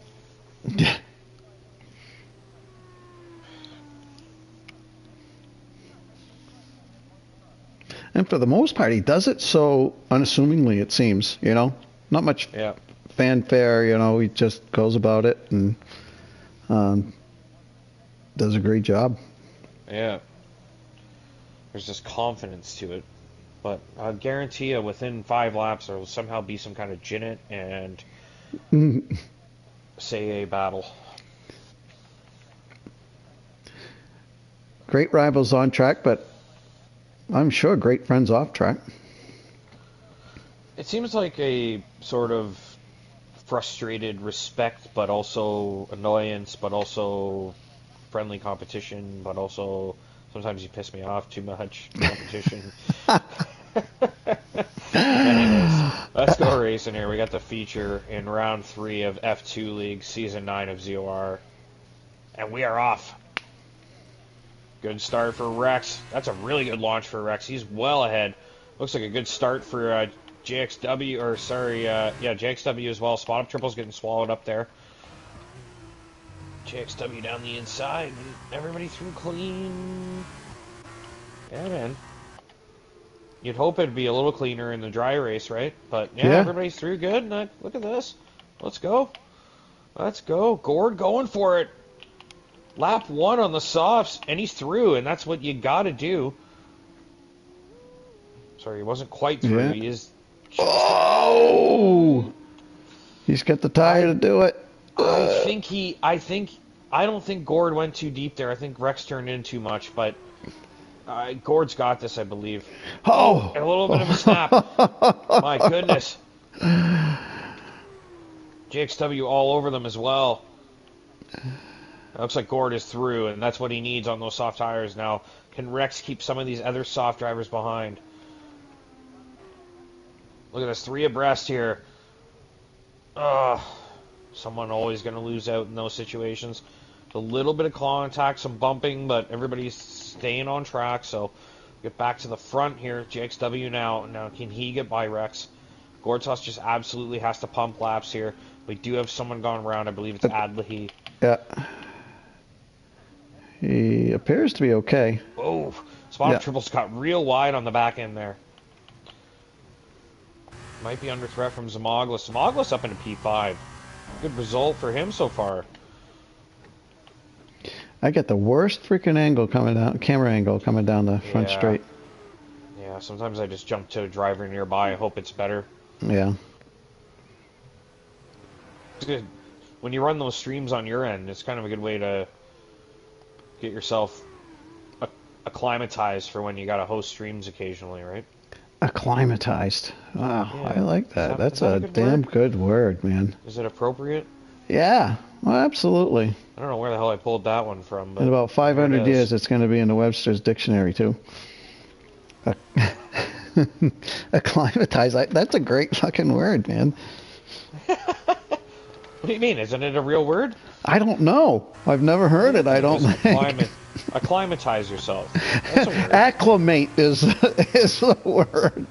And for the most part, he does it so unassumingly, it seems, not much fanfare, he just goes about it and does a great job. Yeah. There's just confidence to it. But I guarantee you, within 5 laps, there will somehow be some kind of Jinnit and Say battle. Great rivals on track, but I'm sure great friends off track. It seems like a sort of frustrated respect, but also annoyance, but also friendly competition, but also sometimes you piss me off too much competition. Anyways, let's go racing here. We got the feature in round 3 of F2 League, season 9 of ZOR, and we are off. Good start for Rex. That's a really good launch for Rex. He's well ahead. Looks like a good start for JXW, or sorry, yeah, JXW as well. Spot up triple's getting swallowed up there. JXW down the inside. Everybody through clean. Yeah, man. You'd hope it'd be a little cleaner in the dry race, right? But yeah, everybody's through good. Look at this. Let's go. Let's go. Gord going for it. Lap 1 on the softs, and he's through, and that's what you got to do. Sorry, he wasn't quite through. Yeah. He is. Oh! He's got the tire to do it. I don't think Gord went too deep there. I think Rex turned in too much, but Gord's got this, I believe. Oh! A little bit of a snap. My goodness. JXW all over them as well. It looks like Gord is through, and that's what he needs on those soft tires now. Can Rex keep some of these other soft drivers behind? Look at this, 3 abreast here. Someone always going to lose out in those situations. A little bit of contact, some bumping, but everybody's staying on track, so get back to the front here. JXW now. Now, can he get by Rex? Gortsas just absolutely has to pump laps here. We do have someone gone around. I believe it's Adlahi. Yeah. He appears to be okay. Oh, Spot Triple's got real wide on the back end there. Might be under threat from Zamoglis. Zamoglis up into P5. Good result for him so far. I get the worst freaking angle coming down, camera angle coming down the front straight. Yeah, sometimes I just jump to a driver nearby. I hope it's better. Yeah. It's good. When you run those streams on your end, it's kind of a good way to get yourself acclimatized for when you got to host streams occasionally, right? Acclimatized. Wow, Yeah. I like that. That's is that a damn good word, man. Is it appropriate? Yeah, well, absolutely. I don't know where the hell I pulled that one from. But in about 500 years, it's going to be in the Webster's dictionary, too. Acclimatized. That's a great fucking word, man. What do you mean? Isn't it a real word? I don't know. I've never heard it, I don't think. Acclimatize yourself. That's a word. Acclimate is the word.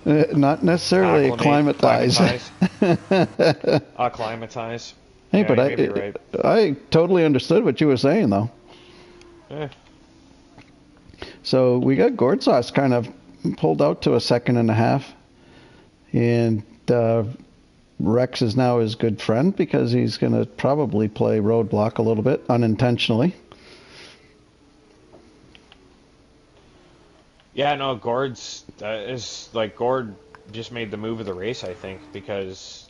Not necessarily acclimatize. Acclimatize. Hey, yeah, but right. I totally understood what you were saying, though. Yeah. So we got Gortsas kind of pulled out to a 2.5. And Rex is now his good friend because he's going to probably play roadblock a little bit unintentionally. Yeah, no, Gord just made the move of the race, I think, because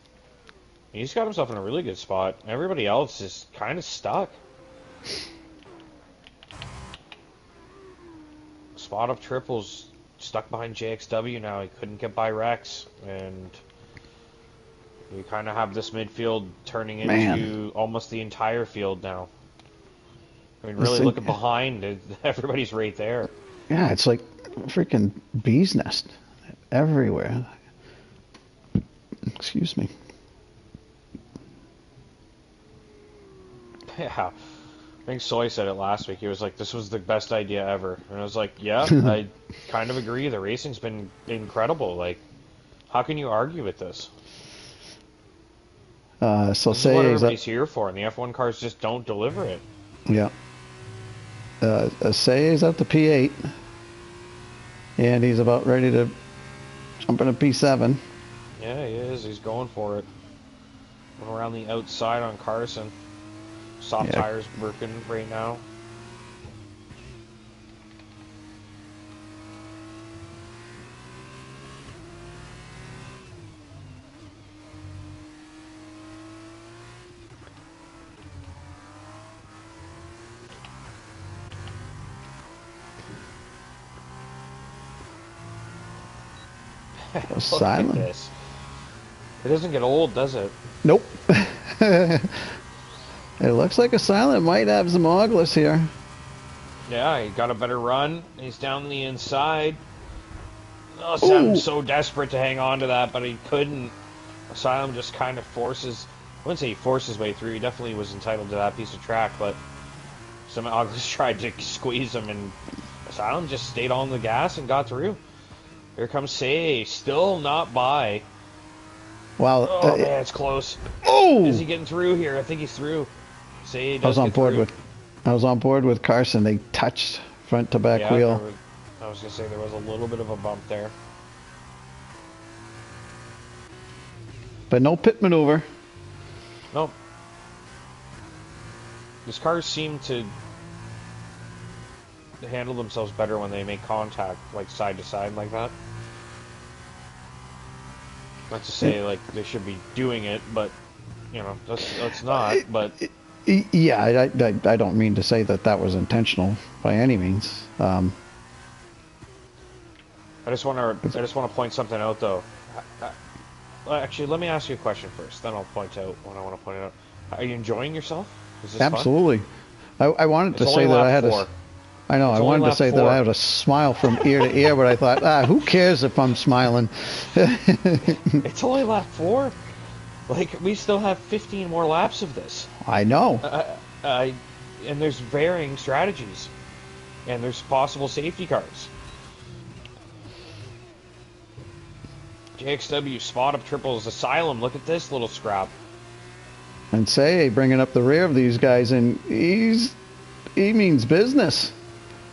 he's got himself in a really good spot. Everybody else is kind of stuck. Spot up triples stuck behind JXW now. He couldn't get by Rex, and you kind of have this midfield turning into almost the entire field now. I mean, really looking behind, everybody's right there. Yeah, it's like freaking bee's nest everywhere. Excuse me. Yeah. I think Soy said it last week. He was like, this was the best idea ever. And I was like, yeah, I kind of agree. The racing's been incredible. Like, how can you argue with this? So this is what everybody's here for, and the F1 cars just don't deliver it. Yeah. Say's at the P8, and he's about ready to jump into P7. Yeah, he is. He's going for it. Going around the outside on Carson. Soft tires working right now. Look at Asylum. this. It doesn't get old, does it? Nope. It looks like Asylum might have some Oglis here. Yeah, he got a better run. He's down the inside. Oh, Sam's Ooh. so desperate to hang on to that, but he couldn't. Asylum just kind of forces. I wouldn't say he forced his way through. He definitely was entitled to that piece of track, but some Oglis tried to squeeze him, and Asylum just stayed on the gas and got through. Here comes Say, still not by. Wow. Oh man, it's close. Oh! Is he getting through here? I think he's through. Say I was does on get board through. with I was on board with Carson. They touched front to back Yeah, wheel. I was gonna say there was a little bit of a bump there. But no pit maneuver. Nope. These cars seem to handle themselves better when they make contact, like side to side like that. Not to say like they should be doing it, but you know, that's not. But Yeah, I don't mean to say that that was intentional by any means. I just want to point something out though. Well, actually, let me ask you a question first. Then I'll point out what I want to point out. Are you enjoying yourself? Is this fun? Absolutely. I wanted to It's say only that I lap had 4. I know, It's I only wanted to lap say that 4. I had a smile from ear to ear, but I thought, who cares if I'm smiling? It's only lap 4. Like we still have 15 more laps of this. I know. And there's varying strategies, and there's possible safety cars. JXW spot up triples Asylum. Look at this little scrap. And say bringing up the rear of these guys, and he means business.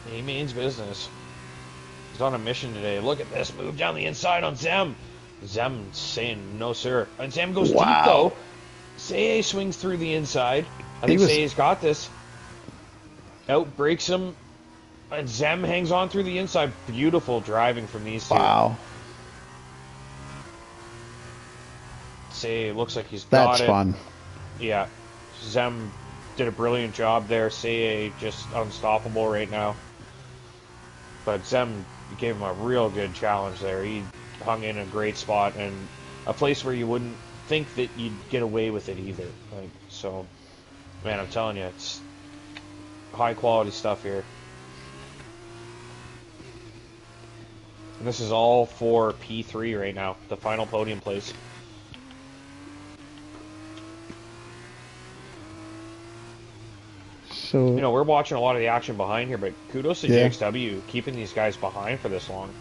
He means business. He's on a mission today. Look at this move down the inside on Zem. Zem saying no sir, and Zem goes deep though. Say swings through the inside. I think Say's got this. Out breaks him, and Zem hangs on through the inside. Beautiful driving from these two. Wow. Say looks like he's got That's it. fun. Yeah, Zem did a brilliant job there. Say just unstoppable right now. But Zem gave him a real good challenge there. He hung in a great spot and a place where you wouldn't think that you'd get away with it either. Like so, man, I'm telling you, it's high quality stuff here. And this is all for P3 right now, the final podium place. So you know, we're watching a lot of the action behind here, but kudos to JXW keeping these guys behind for this long.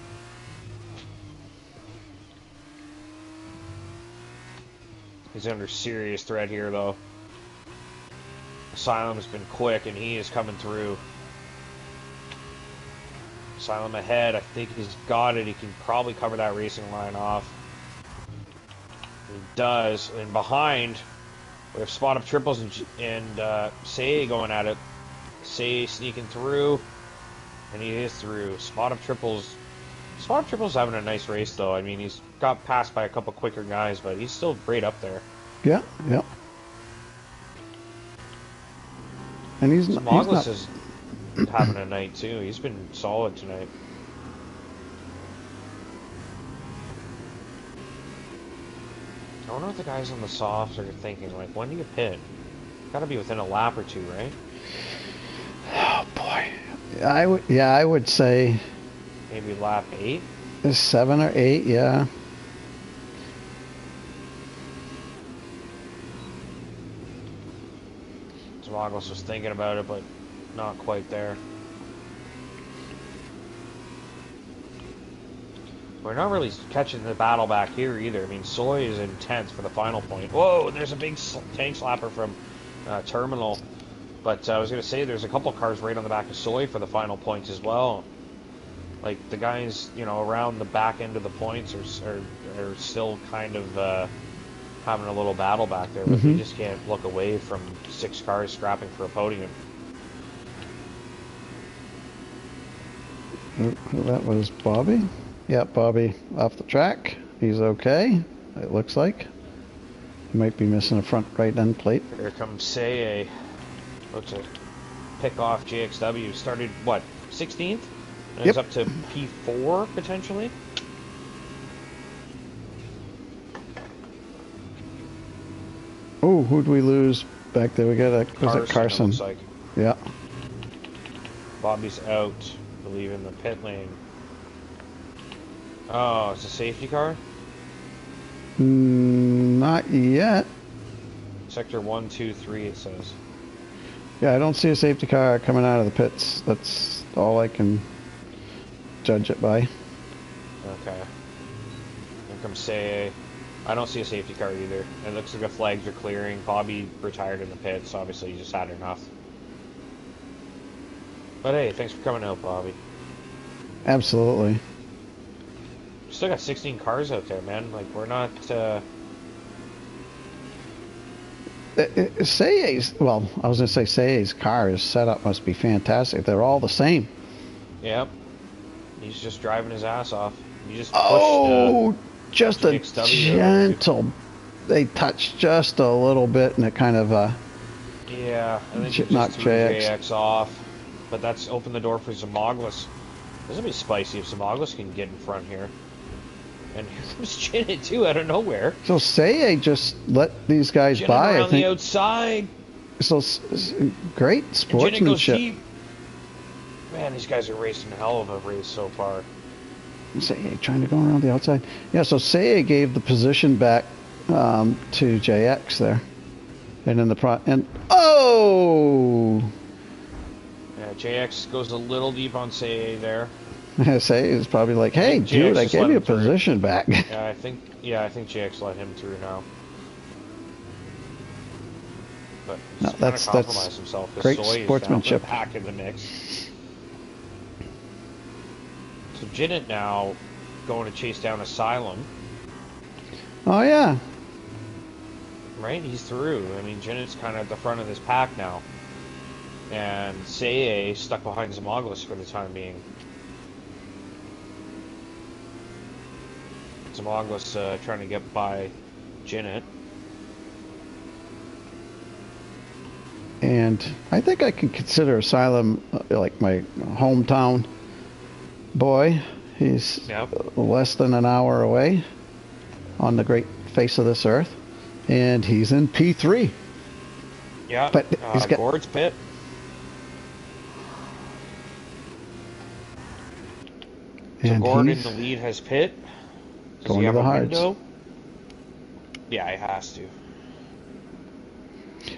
He's under serious threat here, though. Asylum has been quick, and he is coming through. Asylum ahead. I think he's got it. He can probably cover that racing line off. He does. And behind, we have Spot Up Triples and Say going at it. Say sneaking through, and he is through. Spot Up Triples. Spot Up Triples having a nice race, though. I mean, he's got passed by a couple quicker guys, but he's still great up there. Yeah, yeah. And he's not is having a night too. He's been solid tonight. I wonder what the guys on the softs are thinking. Like, when do you pit? Got to be within a lap or two, right? Oh boy, I would say Maybe lap 8. 7 or 8. Yeah. Zimagos was thinking about it, but not quite there. We're not really catching the battle back here either. I mean, Soy is intense for the final point. Whoa, there's a big tank slapper from Terminal. But I was going to say there's a couple cars right on the back of Soy for the final points as well. Like, the guys, you know, around the back end of the points are still kind of having a little battle back there. But we just can't look away from 6 cars scrapping for a podium. That was Bobby. Yep, Bobby off the track. He's okay, it looks like. He might be missing a front right end plate. Here comes Say. Looks to pick off JXW. Started, what, 16th? And Yep. It's up to P4, potentially? Oh, who'd we lose back there? We got a, was it Carson, it Carson? looks like. Yeah. Bobby's out, I believe, in the pit lane. Oh, it's a safety car? Not yet. Sector 123, it says. Yeah, I don't see a safety car coming out of the pits. That's all I can judge it by. Okay. Here comes Say. I don't see a safety car either. It looks like the flags are clearing. Bobby retired in the pits, so obviously he just had enough. But hey, thanks for coming out, Bobby. Absolutely. Still got 16 cars out there, man. Like, we're not, Say's, well, I was going to say Say's car's setup must be fantastic. They're all the same. Yep. He's just driving his ass off. You just Oh, just a XW gentle. They touched just a little bit, and it kind of yeah, I think he knocked just threw JX. JX off. But that's opened the door for Zamoglis. This will be spicy if Zamoglis can get in front here. And here comes Jinnit too, out of nowhere. So Say just let these guys Jinnit by. around I think. the outside. So great And Jinnit goes sportsmanship. deep. Man, these guys are racing a hell of a race so far. Say trying to go around the outside. Yeah, so Say gave the position back to JX there, and in the and oh, Yeah, JX goes a little deep on Say there. Say is probably like, hey, JX dude, I just gave let you a him through. position back. Yeah, I think JX let him through now. But he's No, kind of that's compromised himself. 'Cause great Soy is down sportsmanship. back in the mix. So Jinnit now going to chase down Asylum, Oh yeah, right? He's through. I mean, Jinnit's kind of at the front of this pack now. And Seye stuck behind Zamoglis for the time being. Zamoglis trying to get by Jinnit. and I think I can consider Asylum like my hometown boy. He's Yep. less than an hour away on the great face of this earth, and he's in P3. Yeah, But he's got Gord's pit. So and Gord in he's the lead has pit. Does going he to have the a hards. window? Yeah, he has to.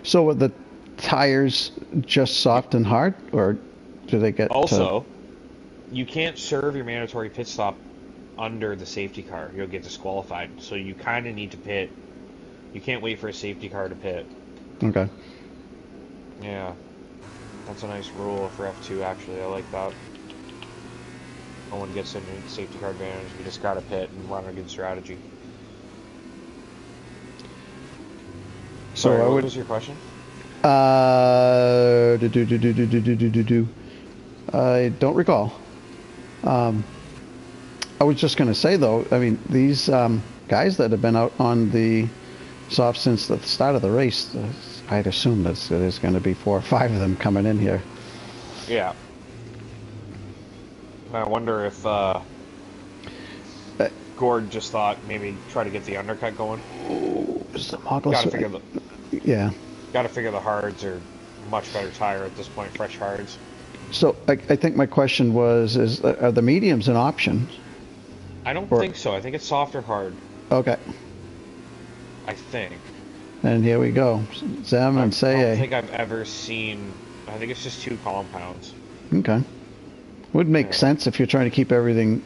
So were the tires just soft and hard, or do they get Also, you can't serve your mandatory pit stop under the safety car. You'll get disqualified. So you kind of need to pit. You can't wait for a safety car to pit. to? Okay. Yeah. That's a nice rule for F2, actually. I like that. No one gets a safety car advantage. You just got to pit and run a good strategy. So Sorry, I what would. was your question? I don't recall. I was just going to say though. I mean, these guys that have been out on the soft since the start of the race, I'd assume that there's going to be 4 or 5 of them coming in here. Yeah. I wonder if Gord just thought maybe try to get the undercut going. Got to figure the Yeah. hards are much better tire at this point, fresh hards. So I think my question was: are the mediums an option? I don't Or- think so. I think it's soft or hard. Okay. I think. And here we go. Zem and I don't Say. think I've ever seen. I think it's just 2 compounds. Okay. Would make Yeah. sense if you're trying to keep everything,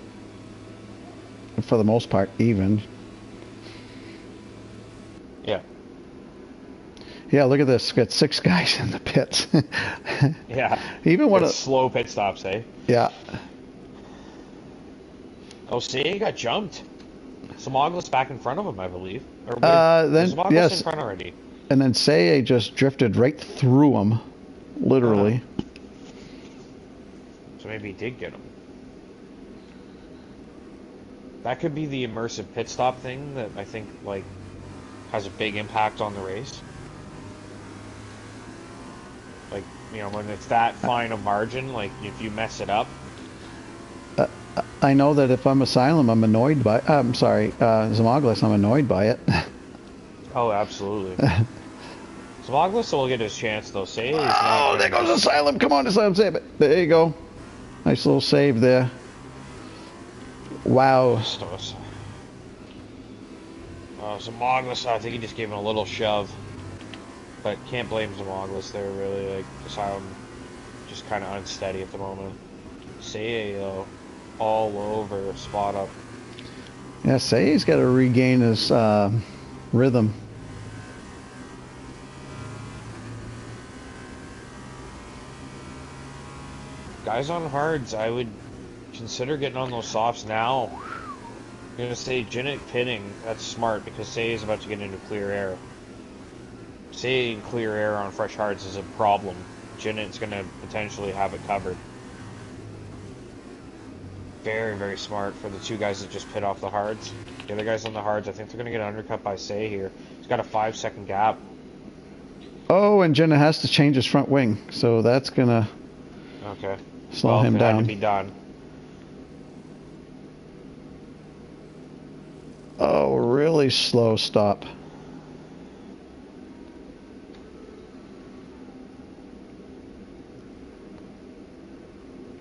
for the most part, even. Yeah. Yeah, look at this. Got 6 guys in the pits. Yeah. Even one It's of slow pit stops, eh? yeah. Oh, see, got jumped. Samoglis back in front of him, I believe. Or Then Samoglis yes, in front already. and then Say just drifted right through him, literally. So maybe he did get him. That could be the immersive pit stop thing that I think like has a big impact on the race. Like, you know, when it's that fine a margin, like if you mess it up. I know that if I'm Asylum, I'm annoyed by. I'm sorry, Zamoglis, I'm annoyed by it. Oh, absolutely. Zimaglis will get his chance though. Say he's not Oh, going there to goes just. Asylum. Come on, Asylum, save it. There you go. Nice little save there. Wow. Zimaglis, I think he just gave him a little shove. But can't blame Zimaglis there, really. Like, Asylum just kind of unsteady at the moment. Say, though, all over, spot up. Yeah, say he's got to regain his rhythm. Guys on hards, I would consider getting on those softs now. I'm going to say Jinnik pinning, that's smart, because Say is about to get into clear air. Say in clear air on fresh hards is a problem. Jinnik's going to potentially have it covered. Very, very smart for the two guys that just pit off the hards. The other guys on the hards, I think they're going to get undercut by Say here. He's got a 5-second gap. Oh, and Jenna has to change his front wing, so that's going to slow him down. Had to be done. Oh, really slow stop.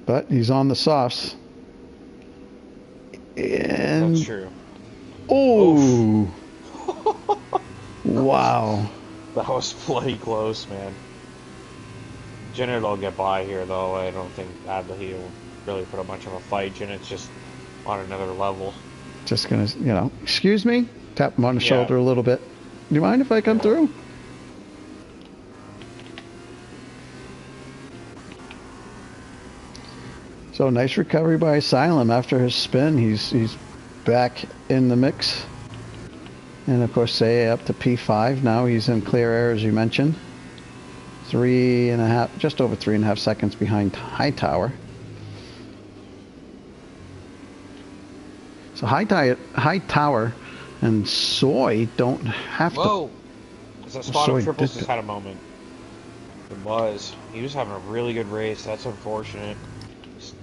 But he's on the softs. And That's true. Oh! Wow. That was bloody close, man. Jinnit will get by here, though. I don't think Adley will really put up much of a fight. Jinnit's just on another level. Just gonna, excuse me? Tap him on the shoulder a little bit. Do you mind if I come through? So nice recovery by Asylum after his spin. He's back in the mix. And of course, Say up to P5. Now he's in clear air, as you mentioned. 3.5, just over 3.5 seconds behind Hightower. So Hightower and Soy don't have to. Whoa! That spot of triples just had a moment. It was. He was having a really good race. That's unfortunate.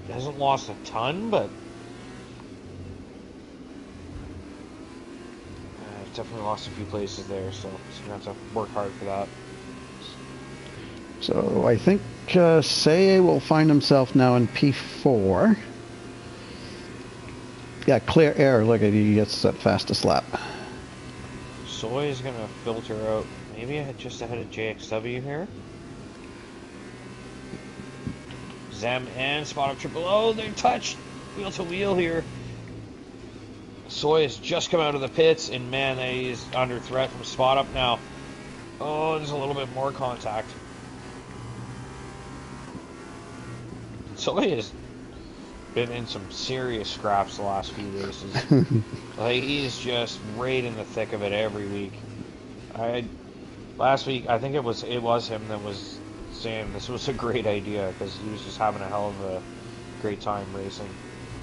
He hasn't lost a ton, but definitely lost a few places there, so he's going to have to work hard for that. So I think Say will find himself now in P4. Yeah, clear air. Look at he gets that fastest lap. Soy is going to filter out maybe just ahead of JXW here. Zem and spot up triple. Oh, they touched wheel to wheel here. Soy has just come out of the pits, and man, he is under threat from spot up now. Oh, there's a little bit more contact. Soy has been in some serious scraps the last few races. Like, he's just right in the thick of it every week. Last week, I think it was him that was saying this was a great idea because he was just having a hell of a great time racing.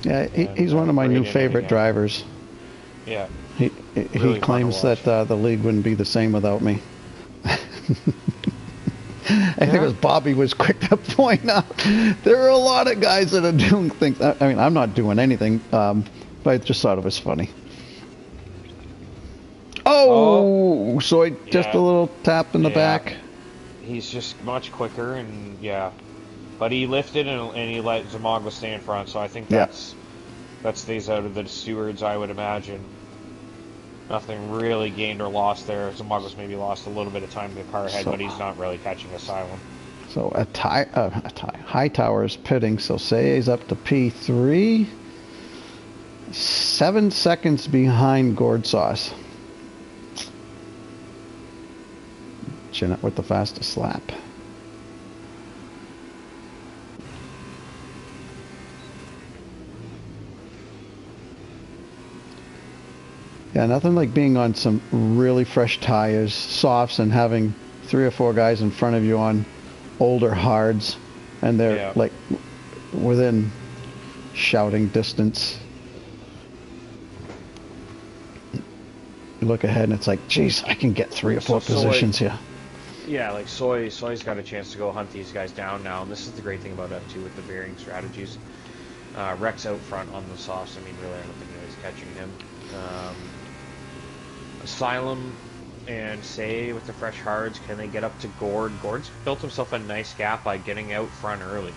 Yeah, he's one of my new favorite drivers. Yeah. He really claims that the league wouldn't be the same without me. I think it was Bobby was quick to point out there are a lot of guys that are doing things. I mean, I'm not doing anything, but I just thought it was funny. Oh, so just a little tap in the back. He's just much quicker, and but he lifted and he let Zimaglis stay in front. So I think that stays out of the stewards, I would imagine. Nothing really gained or lost there. Zimaglis maybe lost a little bit of time in the car ahead, but he's not really catching Asylum. So Hightower is pitting, so Say's up to P3. 7 seconds behind Gourd Sauce. Jinnik with the fastest lap. Yeah, nothing like being on some really fresh tires, softs, and having 3 or 4 guys in front of you on older hards, and they're like within shouting distance. You look ahead and it's like, geez, I can get 3 or 4 positions here. Yeah, like Soy's got a chance to go hunt these guys down now, and this is the great thing about F2 with the varying strategies. Rex out front on the softs. I mean, really, I don't think anybody's catching him. Asylum and Say with the fresh hards, can they get up to Gord? Gord's built himself a nice gap by getting out front early.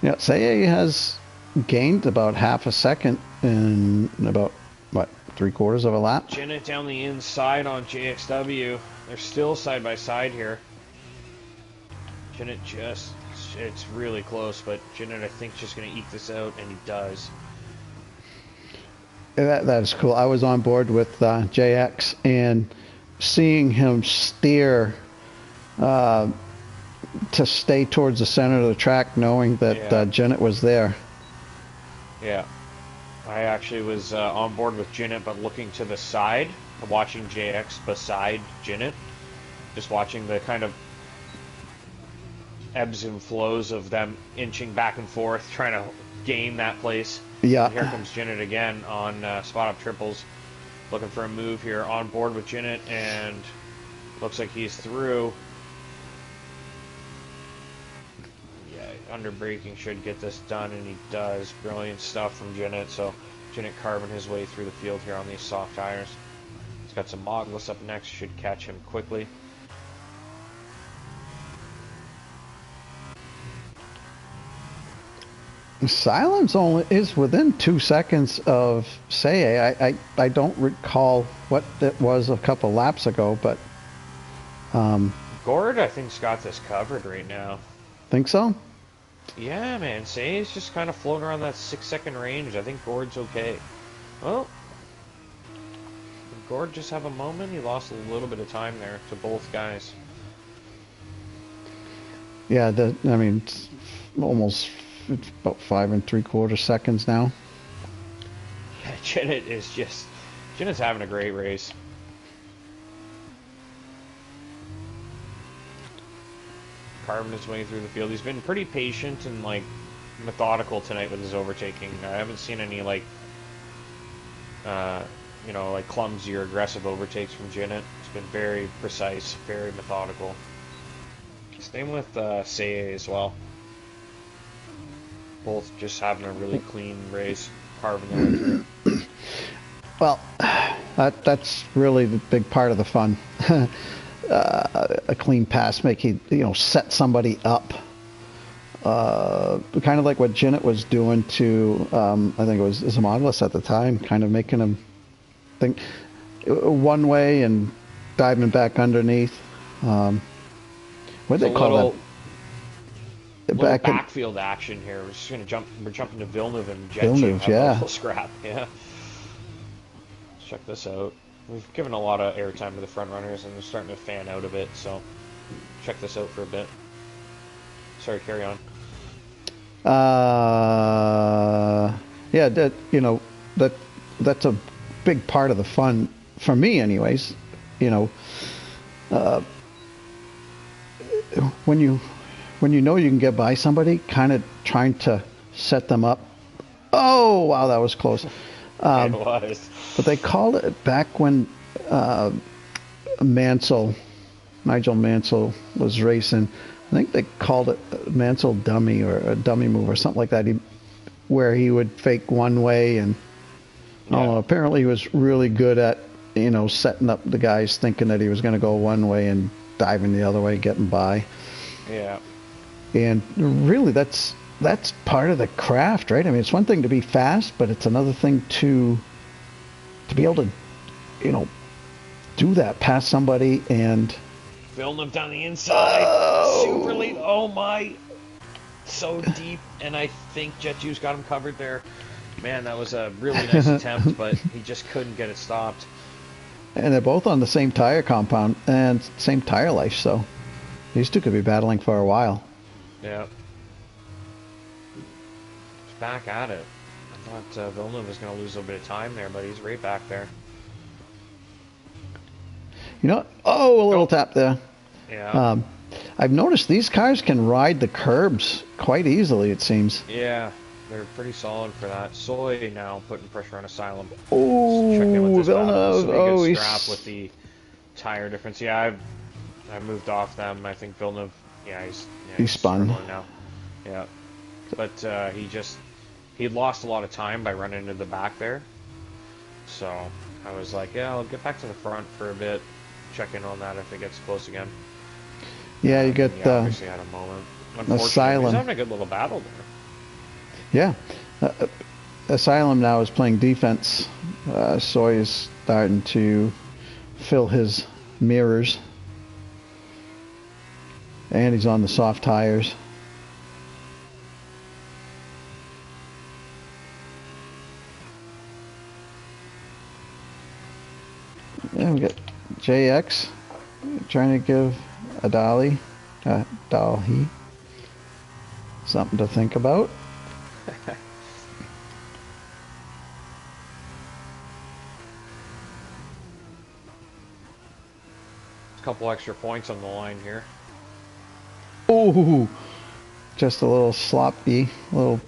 Yeah, Say has gained about half a second in about, what, 3/4 of a lap? Jinnit down the inside on JXW. They're still side by side here. Jinnit just, it's really close, but Jinnit I think just going to eke this out, and he does. That is cool. I was on board with JX, and seeing him steer to stay towards the center of the track, knowing that Jinnit was there. Yeah. I actually was on board with Jinnit, but looking to the side, watching JX beside Jinnit, just watching the kind of ebbs and flows of them inching back and forth, trying to gain that place. Yeah. And here comes Jinnit again on spot up triples, looking for a move here, on board with Jinnit, and looks like he's through. Yeah, under braking should get this done, and he does. Brilliant stuff from Jinnit. So Jinnit carving his way through the field here on these soft tires. He's got some Moglis up next, should catch him quickly. Silence only is within 2 seconds of Say. I don't recall what it was a couple laps ago, but Gord, I think's got this covered right now. think so. Yeah, man. Say's just kind of floating around that 6-second range. I think Gord's okay. Well, did Gord just have a moment? He lost a little bit of time there to both guys. Yeah, I mean, it's about 5 3/4 seconds now. Yeah, Jinnit's having a great race. Carving his way through the field. He's been pretty patient and like methodical tonight with his overtaking. I haven't seen any like like clumsy or aggressive overtakes from Jinnit. It's been very precise, very methodical. Same with Say as well. Both just having a really clean race, carving their way through. Well, that's really the big part of the fun. A clean pass, set somebody up. Kind of like what Jinnit was doing to, I think it was Ismaglis at the time, kind of making him think one way and diving back underneath. What do they call that? Backfield action here. We're just gonna jump. We're jumping to Villeneuve and Jet Villeneuve, have yeah. a little scrap. Yeah. Let's check this out. We've given a lot of airtime to the front runners, and they're starting to fan out a bit. So check this out for a bit. Sorry, carry on. Yeah, that's a big part of the fun for me, anyways. When you know you can get by somebody, kind of trying to set them up. Oh, wow, that was close. It was. But they called it back when Nigel Mansell was racing. I think they called it Mansell dummy or a dummy move or something like that. Where he would fake one way, and apparently he was really good at setting up the guys thinking that he was going to go one way and diving the other way, getting by. Yeah. And really, that's part of the craft, right? I mean, it's one thing to be fast, but it's another thing to be able to, do that past somebody and. Villeneuve down the inside. Oh. Super late. Oh my. So deep. And I think Jet Juice got him covered there. Man, that was a really nice attempt, but he just couldn't get it stopped. And they're both on the same tire compound and same tire life, so these two could be battling for a while. Yeah. He's back at it. I thought Villeneuve was going to lose a little bit of time there, but he's right back there. A little tap there. Yeah. I've noticed these cars can ride the curbs quite easily, it seems. Yeah, they're pretty solid for that. Soy now putting pressure on Asylum. Oh, Villeneuve. So he gets scrap with the tire difference. Yeah, I've moved off them. I think Villeneuve, he's spun now. Yeah, but he lost a lot of time by running into the back there. So I was like, yeah, I'll get back to the front for a bit, check in on that if it gets close again. Yeah, you And get he obviously had a moment. Unfortunately, he was Asylum. having a good little battle there. Yeah. Asylum now is playing defense. Soy's starting to fill his mirrors. And he's on the soft tires. Yeah, we got JX trying to give Adali, Dalhi, something to think about. A couple extra points on the line here. Ooh, just a little sloppy, little.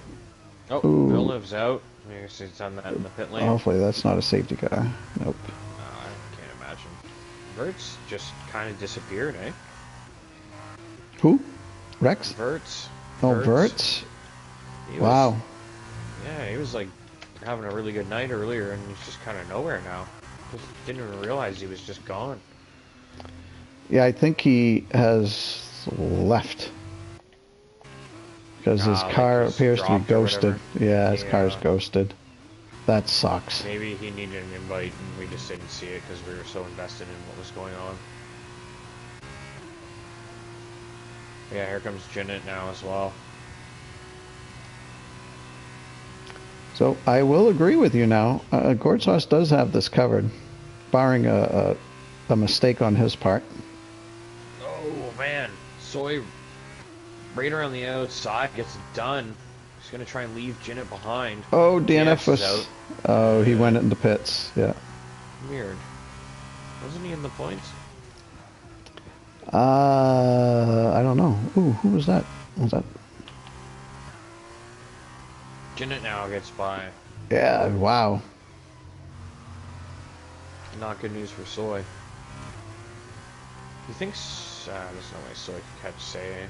Oh, Ooh. Villeneuve's out. I guess he's done that in the pit lane. Hopefully that's not a safety car. Nope. No, I can't imagine. Verts just kind of disappeared, eh? Who? Rex? Verts. Oh, Verts? Wow. Yeah, he was like having a really good night earlier, and he's just kind of nowhere now. Just didn't even realize he was just gone. Yeah, I think he has left. Because his car appears to be ghosted. Yeah, his car's ghosted. That sucks. Maybe he needed an invite and we just didn't see it because we were so invested in what was going on. Yeah, here comes Jinnit now as well. So I will agree with you now. Gord Sauce does have this covered, barring a mistake on his part. Oh man, Soy right around the outside gets it done. He's gonna try and leave Jinnit behind. Oh, DNF was out. Oh, he went into pits. Yeah. Weird. Wasn't he in the points? I don't know. Ooh, who was that? Was that? Jinnit now gets by. Yeah. Wow. Not good news for Soy. He thinks there's no way Soy can catch Say.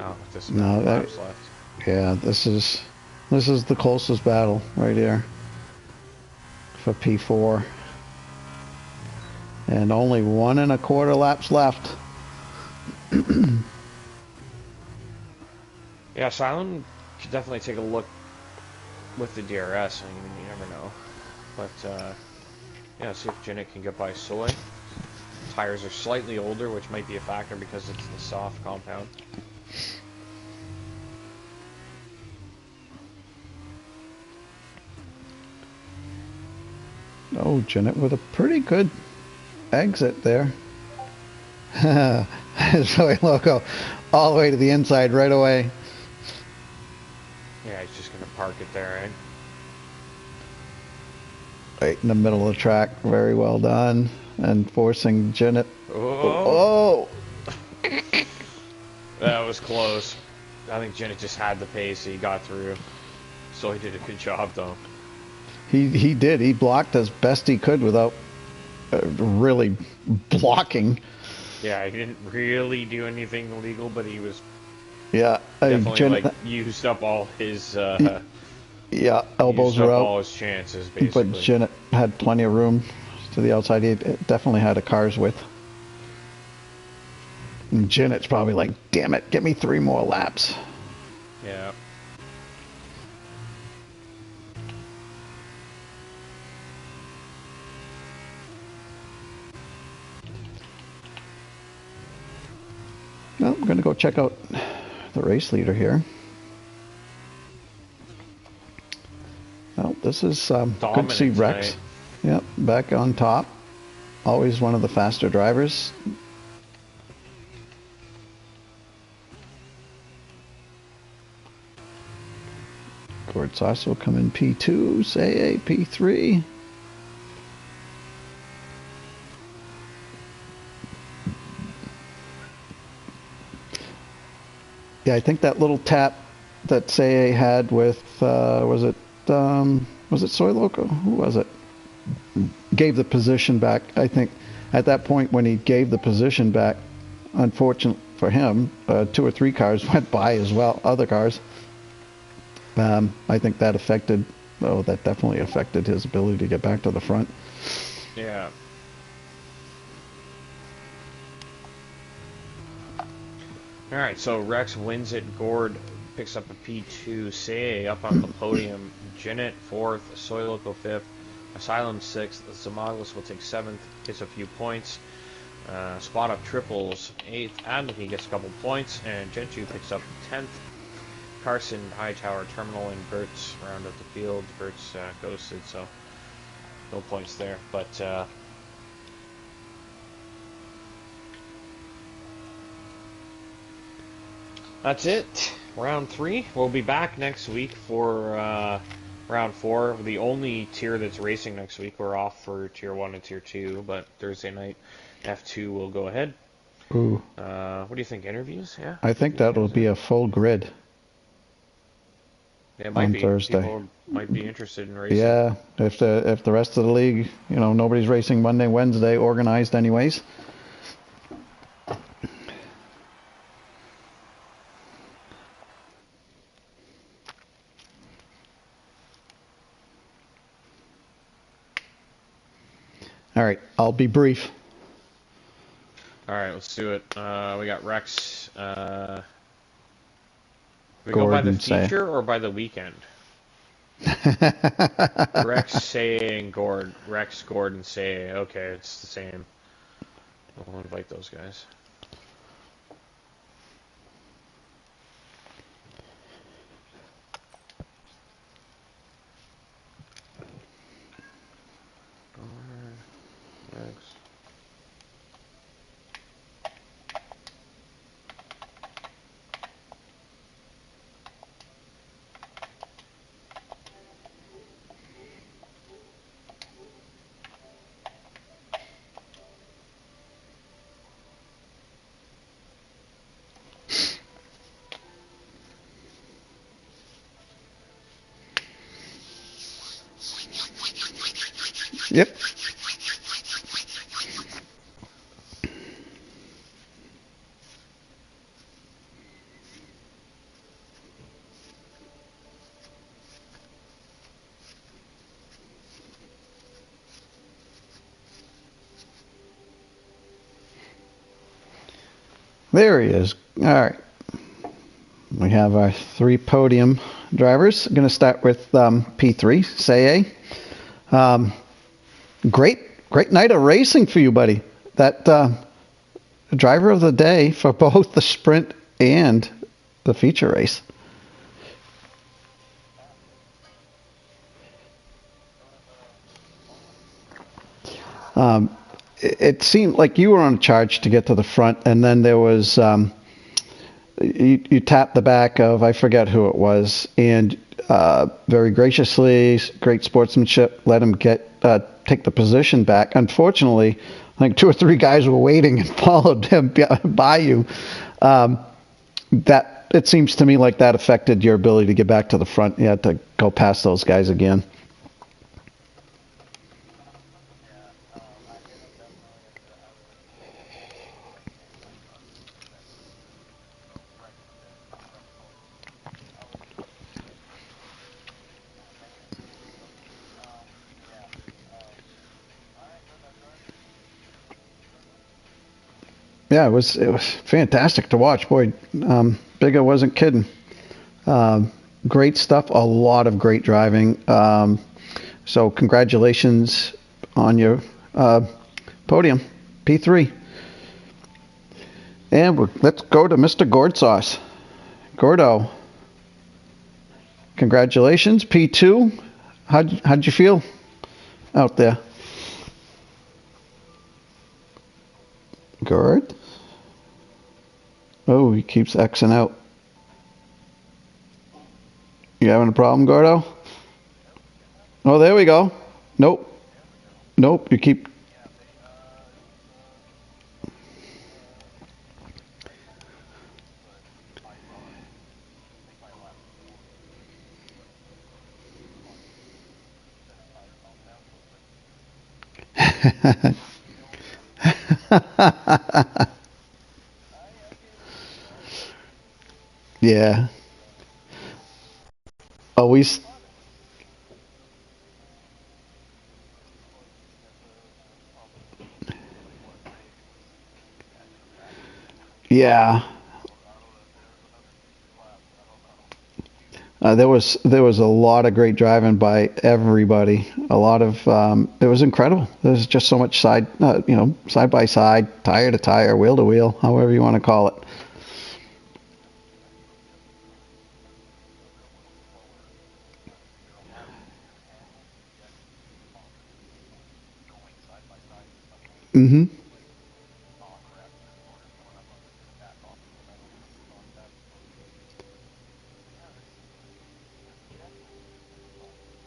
Oh, this is laps left. Yeah, this is the closest battle right here for P4, and only 1 1/4 laps left. Yeah, Silent could definitely take a look with the DRS. I mean, you never know, but yeah, see if Jinnit can get by Soy. Tires are slightly older, which might be a factor because it's the soft compound. Oh, Jinnit with a pretty good exit there. Soy logo all the way to the inside right away. Yeah, he's just going to park it there, right? Right in the middle of the track. Very well done. And forcing Jinnit. Oh! That was close. I think Jinnit just had the pace. He got through. So he did a good job, though. He did. He blocked as best he could without really blocking. Yeah, he didn't really do anything illegal, but he was definitely like used up all his elbows were out. All his chances, basically. But Jinnit had plenty of room to the outside. He definitely had a car's width. And Jinnit's probably like, damn it, get me 3 more laps. Yeah. Well, I'm going to go check out the race leader here. Well, this is good to see Rex. Yep, back on top. Always one of the faster drivers. Gord Sauce will come in P2, Say P3. Yeah, I think that little tap that Say had with was it Soy Loco? Who was it? Gave the position back. I think at that point when he gave the position back, unfortunate for him, 2 or 3 cars went by as well. Other cars. I think that affected Oh, that definitely affected his ability to get back to the front. Yeah. All right, so Rex wins it. Gord picks up a P2. Say up on the podium. Jinnit fourth. Soyloco fifth. Asylum sixth. Zamaglis will take seventh. Gets a few points. Spot up triples eighth. Adley gets a couple points. And Gentoo picks up 10th. Carson, Hightower, Terminal, and Bertz round up the field. Bertz ghosted, so no points there. But that's it. Round 3. We'll be back next week for round 4. The only tier that's racing next week. We're off for tier 1 and tier 2, but Thursday night F2 will go ahead. Ooh. What do you think? Interviews? Yeah? I think that'll be a full grid. It might on be. Thursday. People might be interested in racing. Yeah, if the rest of the league, nobody's racing Monday, Wednesday, organized anyways. All right, I'll be brief. All right, let's do it. We got Rex. We go by the Gordon say. feature or by the weekend? Rex, Say, and Gord. Rex, Gordon, Say. Okay, it's the same. We'll invite those guys. Rex. Yep. There he is. All right. We have our 3 podium drivers. I'm going to start with P3, Say. Great night of racing for you, buddy. That driver of the day for both the sprint and the feature race. It seemed like you were on a charge to get to the front, and then there was you tapped the back of, I forget who it was, and very graciously, great sportsmanship, let him take the position back. Unfortunately, I think 2 or 3 guys were waiting and followed him by you. That it seems to me like that affected your ability to get back to the front. You had to go past those guys again. Yeah, it was fantastic to watch. Boy, Bigga wasn't kidding. Great stuff. A lot of great driving. So congratulations on your podium, P3. And let's go to Mr. Gordsauce. Gordo, congratulations, P2. How'd you feel out there? Gord? Oh, he keeps Xing out. You having a problem, Gordo? Oh, there we go. Nope. Nope, you keep... Yeah. Oh, Yeah. There was a lot of great driving by everybody. A lot of it was incredible. There's just so much side by side, tire to tire, wheel to wheel, however you want to call it. Hmm.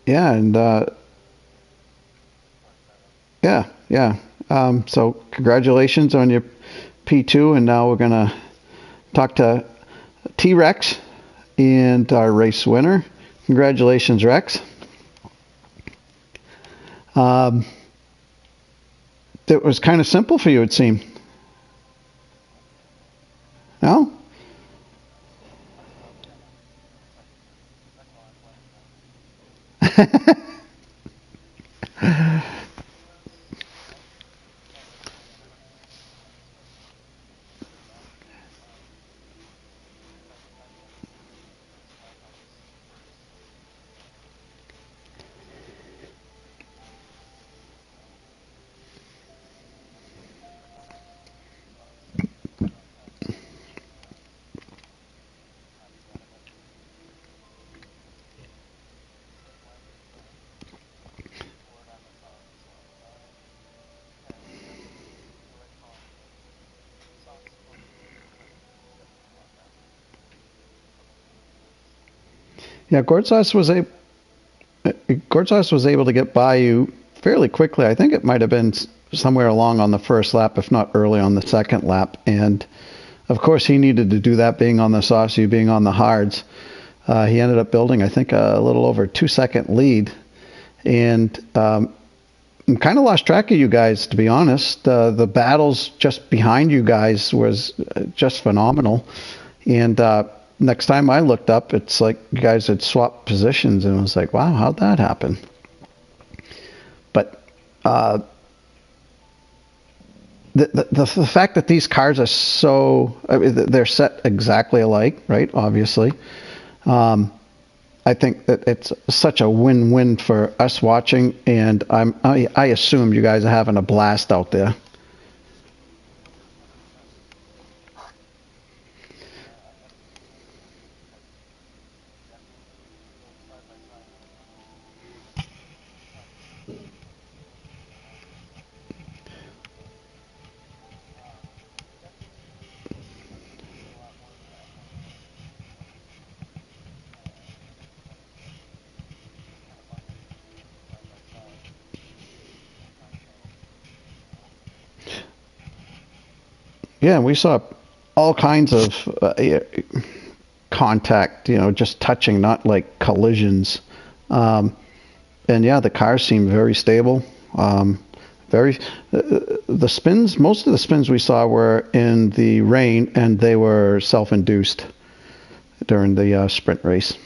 Yeah, and yeah, yeah. So congratulations on your P2, and now we're gonna talk to T Rex and our race winner. Congratulations, Rex. Um, it was kind of simple for you, it seemed. No? Yeah, Gortsas was able to get by you fairly quickly. I think it might have been somewhere along on the first lap, if not early on the second lap. And of course, he needed to do that, being on the softs, you being on the hards. He ended up building, I think, a little over 2 second lead, and kind of lost track of you guys, to be honest. The battles just behind you guys was just phenomenal. And next time I looked up, it's like you guys had swapped positions, and I was like, wow, how'd that happen? But uh, the fact that these cars are so, I mean, they're set exactly alike, right? Obviously. Um, I think that it's such a win-win for us watching, and I assume you guys are having a blast out there. Yeah, we saw all kinds of contact, just touching, not like collisions. Um, and yeah, the cars seemed very stable. Very the spins. Most of the spins we saw were in the rain, and they were self-induced during the sprint race.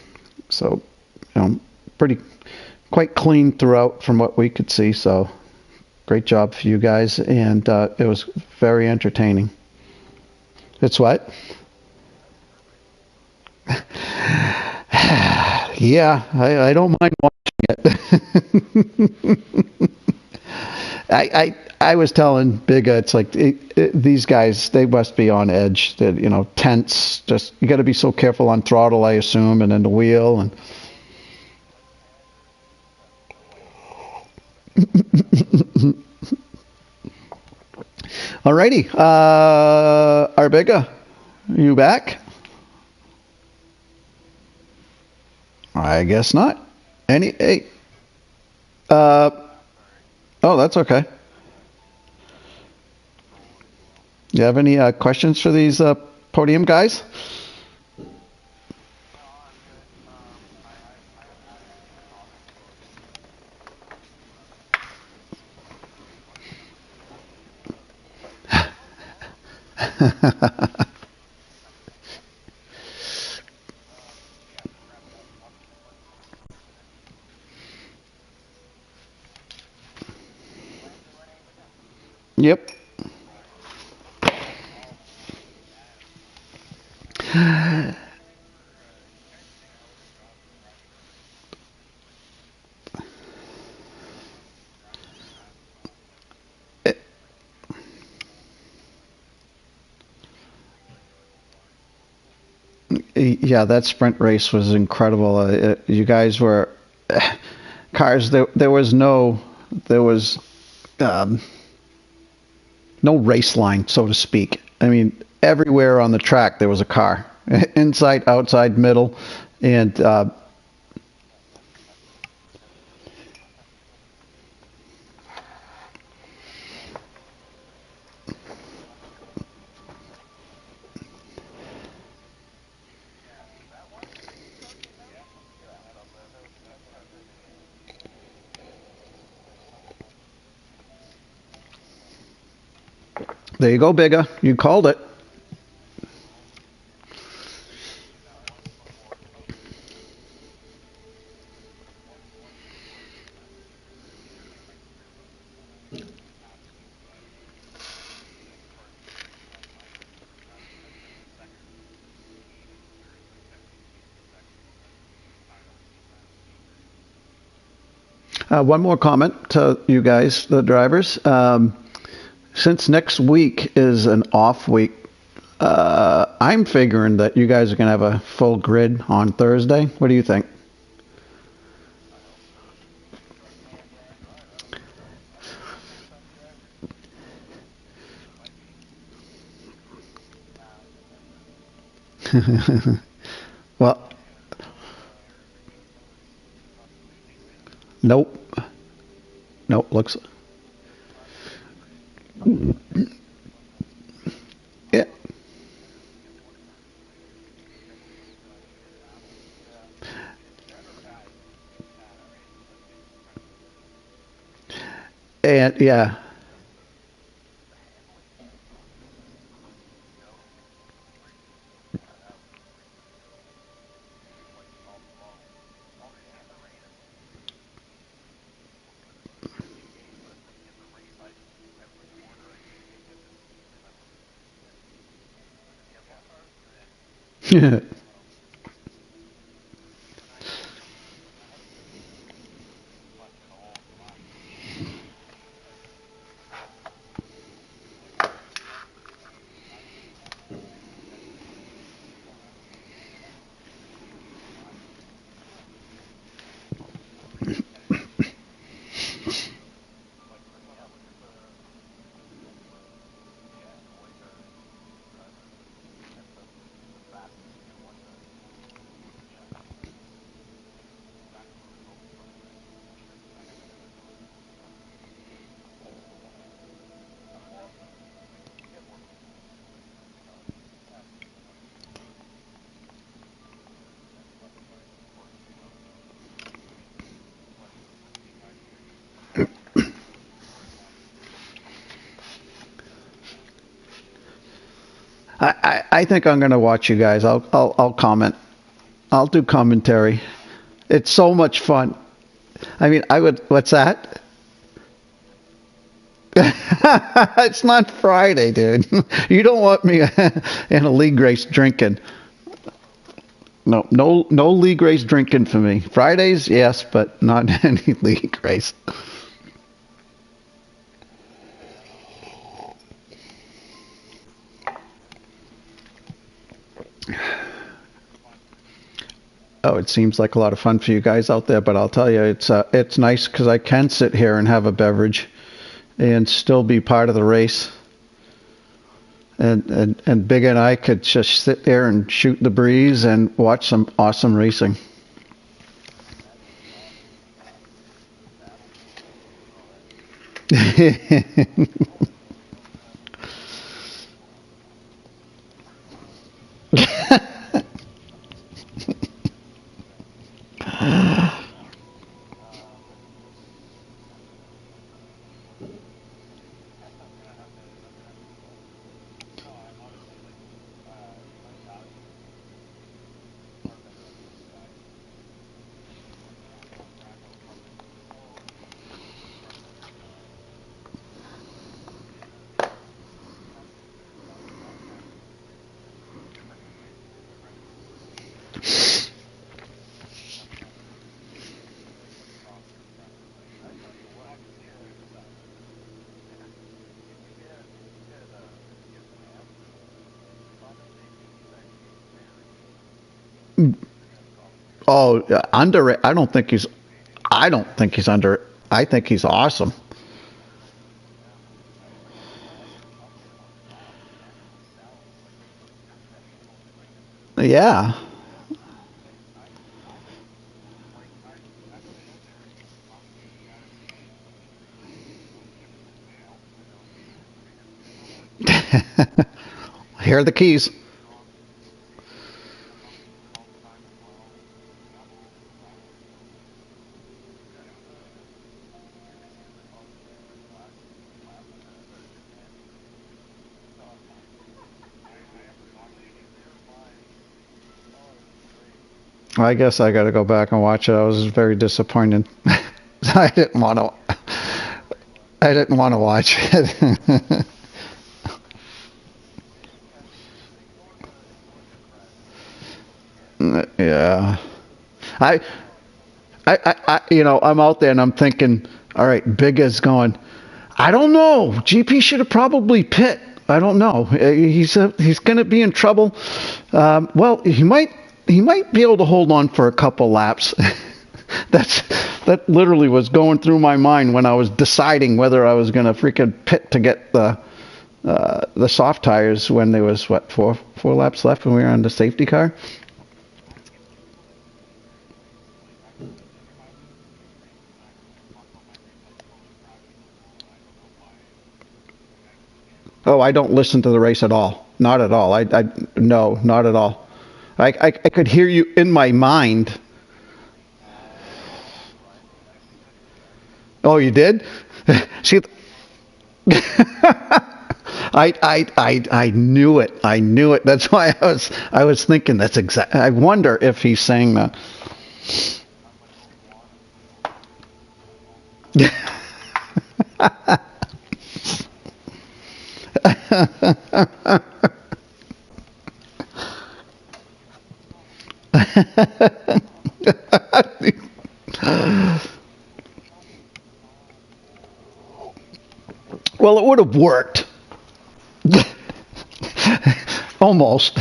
So, pretty quite clean throughout from what we could see. So, great job for you guys, and it was very entertaining. It's what? Yeah, I don't mind watching it. I was telling Bigga, it's like these guys, they must be on edge. That tense. Just you got to be so careful on throttle, I assume, and then the wheel. And alrighty, our Bigga, you back? I guess not. Hey, uh, oh, that's okay. You have any questions for these podium guys? Yep. Yeah, that sprint race was incredible. You guys were cars. There was there was um, no race line, so to speak. I mean, everywhere on the track there was a car, inside, outside, middle, and there you go, bigger. You called it. One more comment to you guys, the drivers. Since next week is an off week, I'm figuring that you guys are going to have a full grid on Thursday. What do you think? Well, nope. Nope. Looks. Yeah. And yeah. I think I'm going to watch you guys. I'll comment. I'll do commentary. It's so much fun. I mean, I would. What's that? It's not Friday, dude. You don't want me in a league race drinking. No, no league race drinking for me. Fridays, yes, but not any league race. Oh, it seems like a lot of fun for you guys out there, but I'll tell you, it's nice because I can sit here and have a beverage and still be part of the race. And Big and I could just sit there and shoot the breeze and watch some awesome racing. Oh, under. I don't think he's. I don't think he's under. I think he's awesome. Yeah. Here are the keys. I guess I got to go back and watch it. I was very disappointed. I didn't want to. I didn't want to watch it. Yeah. I, I'm out there and I'm thinking, all right, Big is going. I don't know. GP should have probably pit. I don't know. He's going to be in trouble. Well, he might be able to hold on for a couple laps. That's that literally was going through my mind when I was deciding whether I was going to freaking pit to get the soft tires when there was what four laps left when we were on the safety car. Oh, I don't listen to the race at all. Not at all. No, not at all. I could hear you in my mind. Oh, you did? See, I knew it. I knew it. That's why I was thinking that's exact. I wonder if he's saying that. Well, it would have worked. Almost.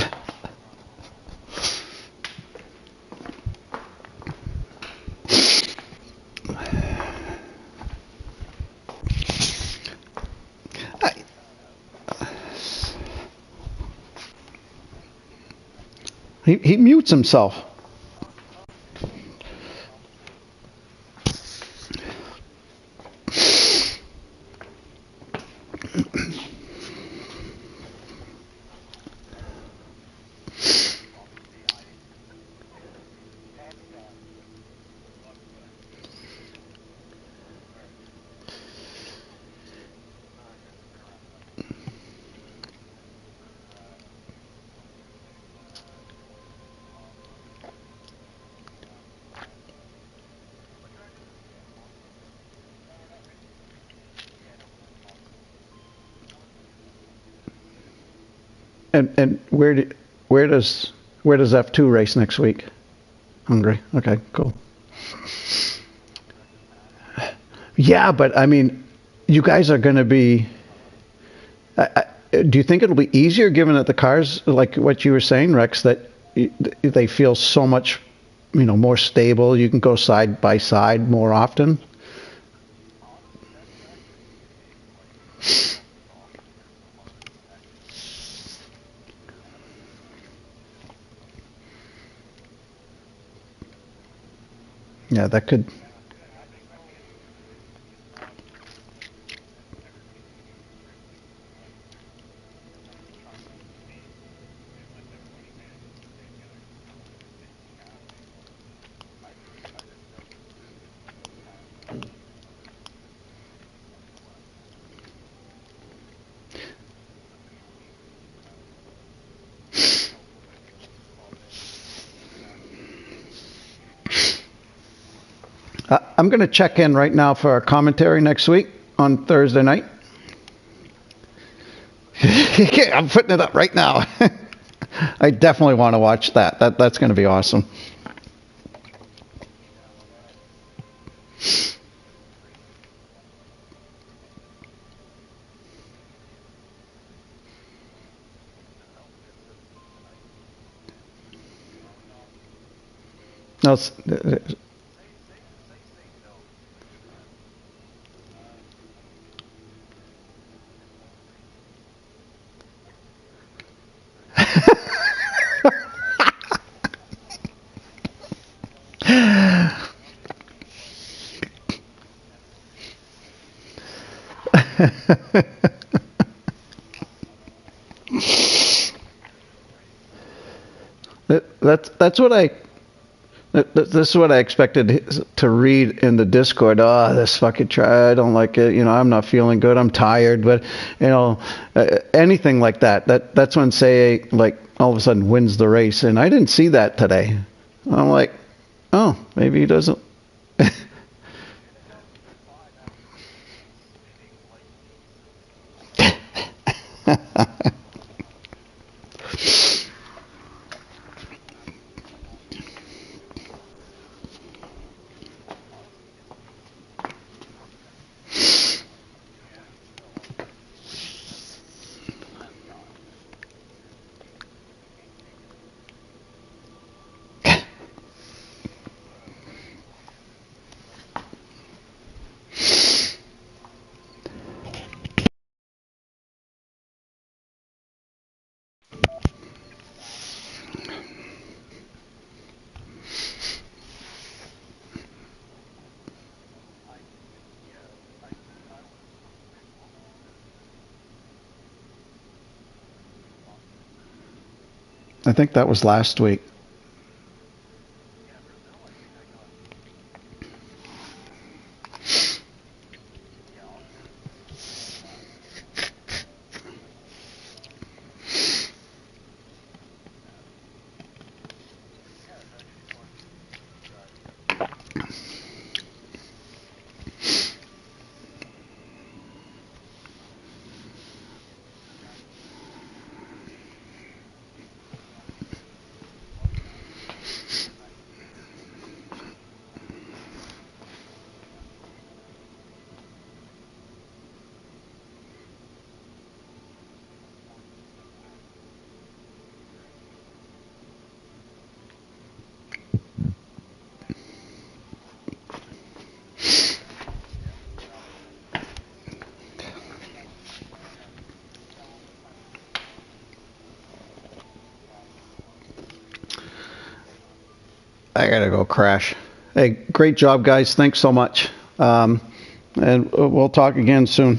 He mutes himself. And where does F2 race next week? Hungary. Okay, cool. Yeah, but I mean, you guys are going to be. Do you think it'll be easier given that the cars, like what you were saying, Rex, that they feel so much, more stable? You can go side by side more often. Yeah, that could. I'm going to check in right now for our commentary next week on Thursday night. I'm putting it up right now. I definitely want to watch that. That's going to be awesome. No, that's what this is what I expected to read in the Discord. Oh, this fucking try. I don't like it. I'm not feeling good. I'm tired. But anything like that. That's when say like all of a sudden wins the race, and I didn't see that today. I'm like, oh, maybe he doesn't. I think that was last week. I gotta go crash. Hey, great job, guys. Thanks so much. And we'll talk again soon.